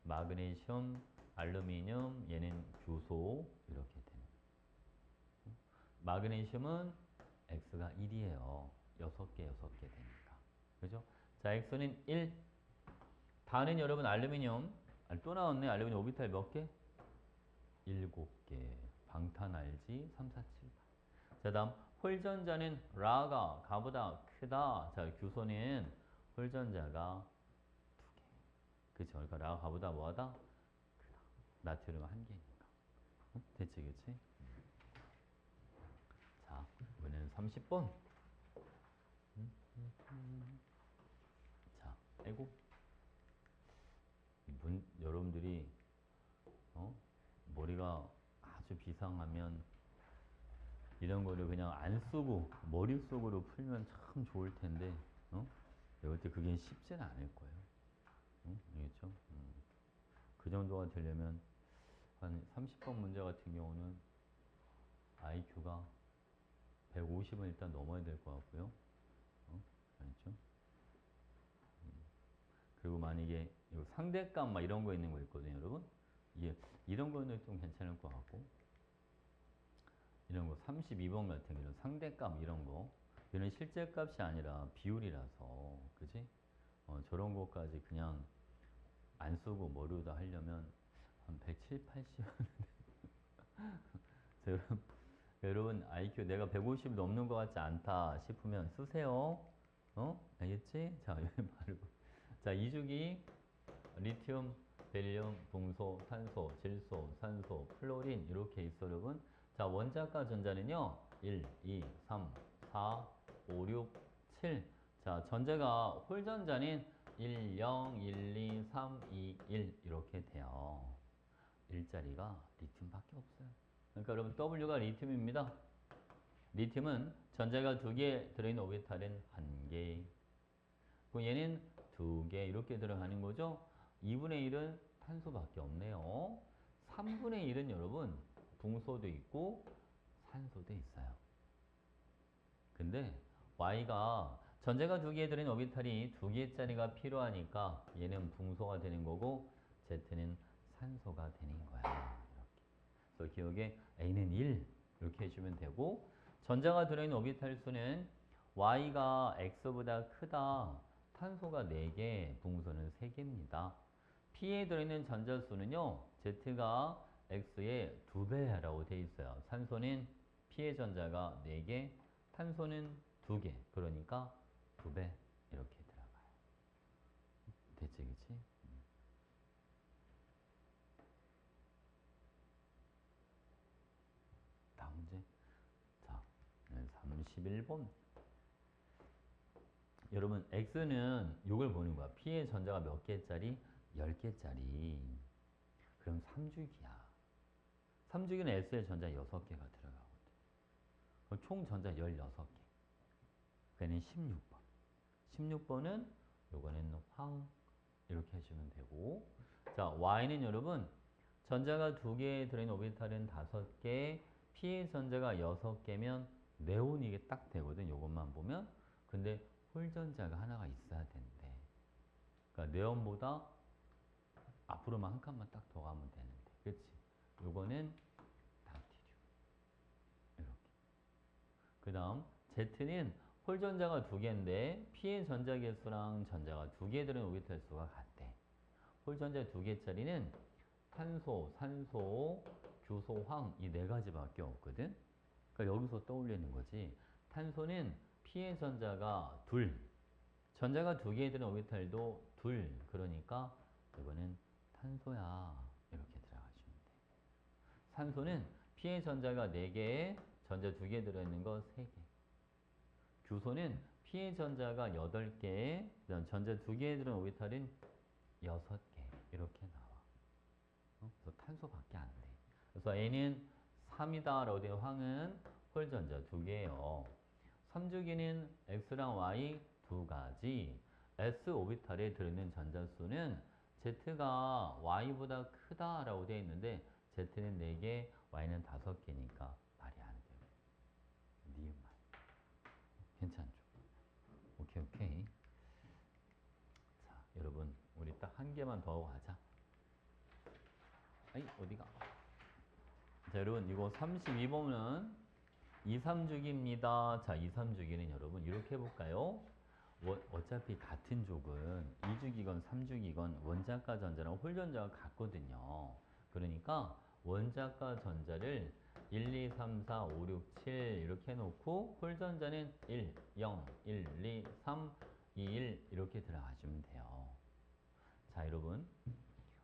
마그네슘, 알루미늄, 얘는 규소 이렇게 되는 거예요. 마그네슘은 X가 1이에요. 6개, 6개 되니까. 그죠? 자, X는 1. 다는 여러분 알루미늄. 또 나왔네. 알루미늄 오비탈 몇 개? 7개. 방탄 알지? 3, 4, 7, 8. 자, 다음 홀전자는 라가 가보다 크다. 자, 규소는 홀전자가 2개. 그쵸? 그러니까 라가 가보다 뭐하다? 크다. 나트륨 1개니까. 됐지, 그치? 자, 이번에는 30번. 자, 아이고. 여러분들이, 머리가 아주 비상하면 이런 거를 그냥 안 쓰고 머릿속으로 풀면 참 좋을 텐데, 이럴 때 그게 쉽지는 않을 거예요. 알겠죠? 그 정도가 되려면 한 30번 문제 같은 경우는 IQ가 150은 일단 넘어야 될 것 같고요. 알겠죠? 그리고 만약에 이거 상대값 막 이런 거 있는 거 있거든요, 여러분. 이게 이런 거는 좀 괜찮을 것 같고, 이런 거 32번 같은 경우는 상대값 이런 거, 이런 실제 값이 아니라 비율이라서, 그지? 저런 거까지 그냥 안 쓰고 머리다 하려면 한 170, 80. 여러분, 여러분 IQ 내가 150 넘는 것 같지 않다 싶으면 쓰세요. 알겠지? 자, 여기 바로. 자, 이주기, 리튬, 벨륨, 붕소, 탄소, 질소, 산소, 플로린 이렇게 있어, 여러분. 자, 원자과 전자는요. 1, 2, 3, 4, 5, 6, 7. 자, 전자가 홀전자는 1, 0, 1, 2, 3, 2, 1 이렇게 돼요. 일자리가 리튬밖에 없어요. 그러니까 여러분 W가 리튬입니다. 리튬은 전자가 2개 들어있는 오비탈은 1개. 얘는 2개 이렇게 들어가는 거죠. 2분의 1은 탄소밖에 없네요. 3분의 1은 여러분 붕소도 있고 산소도 있어요. 근데 Y가 전자가 2개 들어있는 오비탈이 2개짜리가 필요하니까 얘는 붕소가 되는 거고 Z는 산소가 되는 거야. 이렇게. 그래서 기억에 A는 1 이렇게 해주면 되고, 전자가 들어있는 오비탈 수는 Y가 X보다 크다. 탄소가 4개, 붕소는 3개입니다. P에 들어있는 전자 수는요, Z가 X의 2배라고 되어 있어요. 산소는 P의 전자가 4개, 탄소는 2개. 그러니까 2배 이렇게 들어가요. 됐지, 그치? 다음 문제. 자, 31번. 여러분, X는 이걸 보는 거야. P의 전자가 몇 개짜리? 10개짜리. 그럼 3주기야. 3주기는 S의 전자 6개가 들어가거든. 그럼 총 전자 16개. 그는 16번. 16번은 요거는 황 이렇게 해주면 되고, 자, Y는 여러분 전자가 2개 들어있는 오비탈은 5개, P의 전자가 6개면 네온 이게 딱 되거든. 요것만 보면. 근데 홀전자가 하나가 있어야 된대. 그러니까 네온보다 앞으로만 한 칸만 딱 더 가면 되는데. 그치? 요거는 당티륨. 이렇게. 그 다음 Z는 홀전자가 2개인데 P의 전자 개수랑 전자가 2개 들은 오비탈 수가 같대. 홀전자 2개짜리는 탄소, 산소, 규소, 황 이 4가지밖에 없거든. 그러니까 여기서 떠올리는 거지. 탄소는 P의 전자가 2, 전자가 2개 들은 오비탈도 2. 그러니까 이거는 탄소야. 이렇게 들어가시면 돼. 산소는 P의 전자가 4개, 전자 2개 들어있는 거 3개. 규소는 P의 전자가 8개, 전자 2개 들은 오비탈은 6개. 이렇게 나와. 그래서 탄소밖에 안 돼. 그래서 N은 3이다 라고 된 황은 홀전자 2개예요. 3주기는 X랑 Y 2가지. S 오비탈에 들어있는 전자수는 Z가 Y보다 크다 라고 되어 있는데 Z는 4개, Y는 5개니까 말이 안 돼요. 니은 말. 괜찮죠? 오케이, 오케이. 자, 여러분 우리 딱 한 개만 더 하고 가자. 아이, 어디가? 자, 여러분 이거 32번은 2, 3주기입니다. 자, 2, 3주기는 여러분 이렇게 해볼까요? 어차피 같은 족은 2주기건 3주기건 원자과 전자랑 홀전자가 같거든요. 그러니까 원자과 전자를 1, 2, 3, 4, 5, 6, 7 이렇게 해놓고 홀전자는 1, 0, 1, 2, 3, 2, 1 이렇게 들어가주면 돼요. 자, 여러분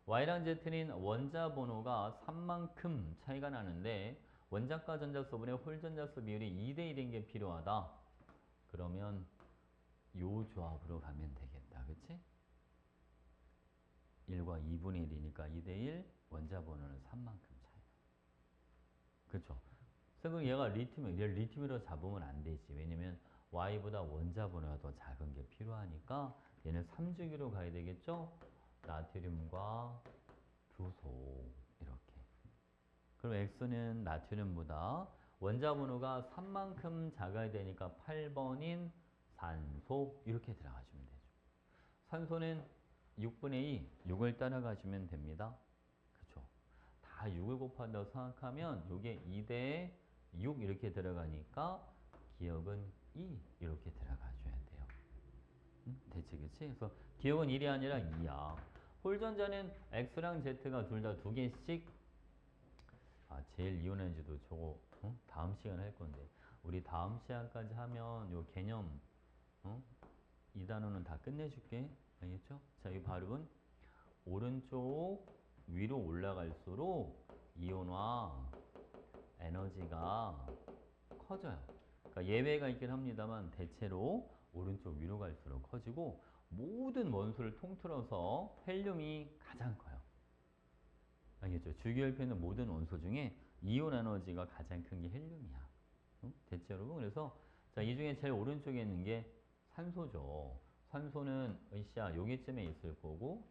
Y랑 Z는 원자 번호가 3만큼 차이가 나는데 원자과 전자수분의 홀전자수 비율이 2대1인 게 필요하다. 그러면 요 조합으로 가면 되겠다. 그치? 1과 2분의 1이니까 2대1 원자 번호는 3만큼 차이. 그쵸? 그럼 얘가 얘를 리튬으로 잡으면 안 되지. 왜냐면 Y보다 원자 번호가 더 작은 게 필요하니까 얘는 3주기로 가야 되겠죠? 나트륨과 규소 이렇게. 그럼 X는 나트륨보다 원자 번호가 3만큼 작아야 되니까 8번인 산소 이렇게 들어가주면 되죠. 산소는 6분의 2, 6을 따라가시면 됩니다. 그쵸? 다 6을 곱한다고 생각하면 이게 2대 6 이렇게 들어가니까 기억은 2 이렇게 들어가줘야 돼요. 됐지, 그치? 그래서 기억은 1이 아니라 2야. 홀전자는 X랑 Z가 둘 다 2개씩. 제일 이온에너지도 저거 다음 시간에 할 건데 우리 다음 시간까지 하면 요 개념 이 단어는 다 끝내줄게. 알겠죠? 자, 이 발음은 오른쪽 위로 올라갈수록 이온화 에너지가 커져요. 그러니까 예외가 있긴 합니다만 대체로 오른쪽 위로 갈수록 커지고 모든 원소를 통틀어서 헬륨이 가장 커요. 알겠죠? 주기율표는 모든 원소 중에 이온 에너지가 가장 큰 게 헬륨이야. 됐죠, 여러분? 그래서 자, 이 중에 제일 오른쪽에 있는 게 산소죠. 산소는 으쌰 여기쯤에 있을 거고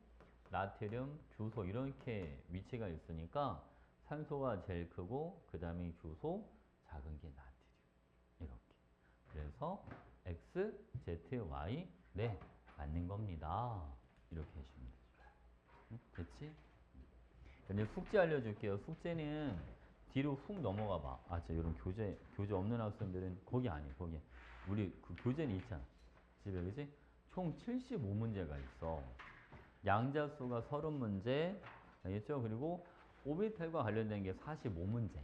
나트륨, 규소 이렇게 위치가 있으니까 산소가 제일 크고 그 다음에 규소, 작은 게 나트륨 이렇게. 그래서 X, Z, Y 네 맞는 겁니다. 이렇게 해주면 되죠. 됐지? 근데 숙제 알려줄게요. 숙제는 뒤로 훅 넘어가 봐. 자, 이런 교재 없는 학생들은 거기 아니에요. 거기. 우리 그 교재는 있잖아. 집에, 그지? 총 75문제가 있어. 양자수가 30문제. 알겠죠? 그리고 오비탈과 관련된 게 45문제.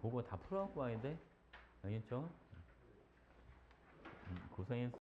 그거 다 풀어갖고 와야 돼. 알겠죠? 고생했어.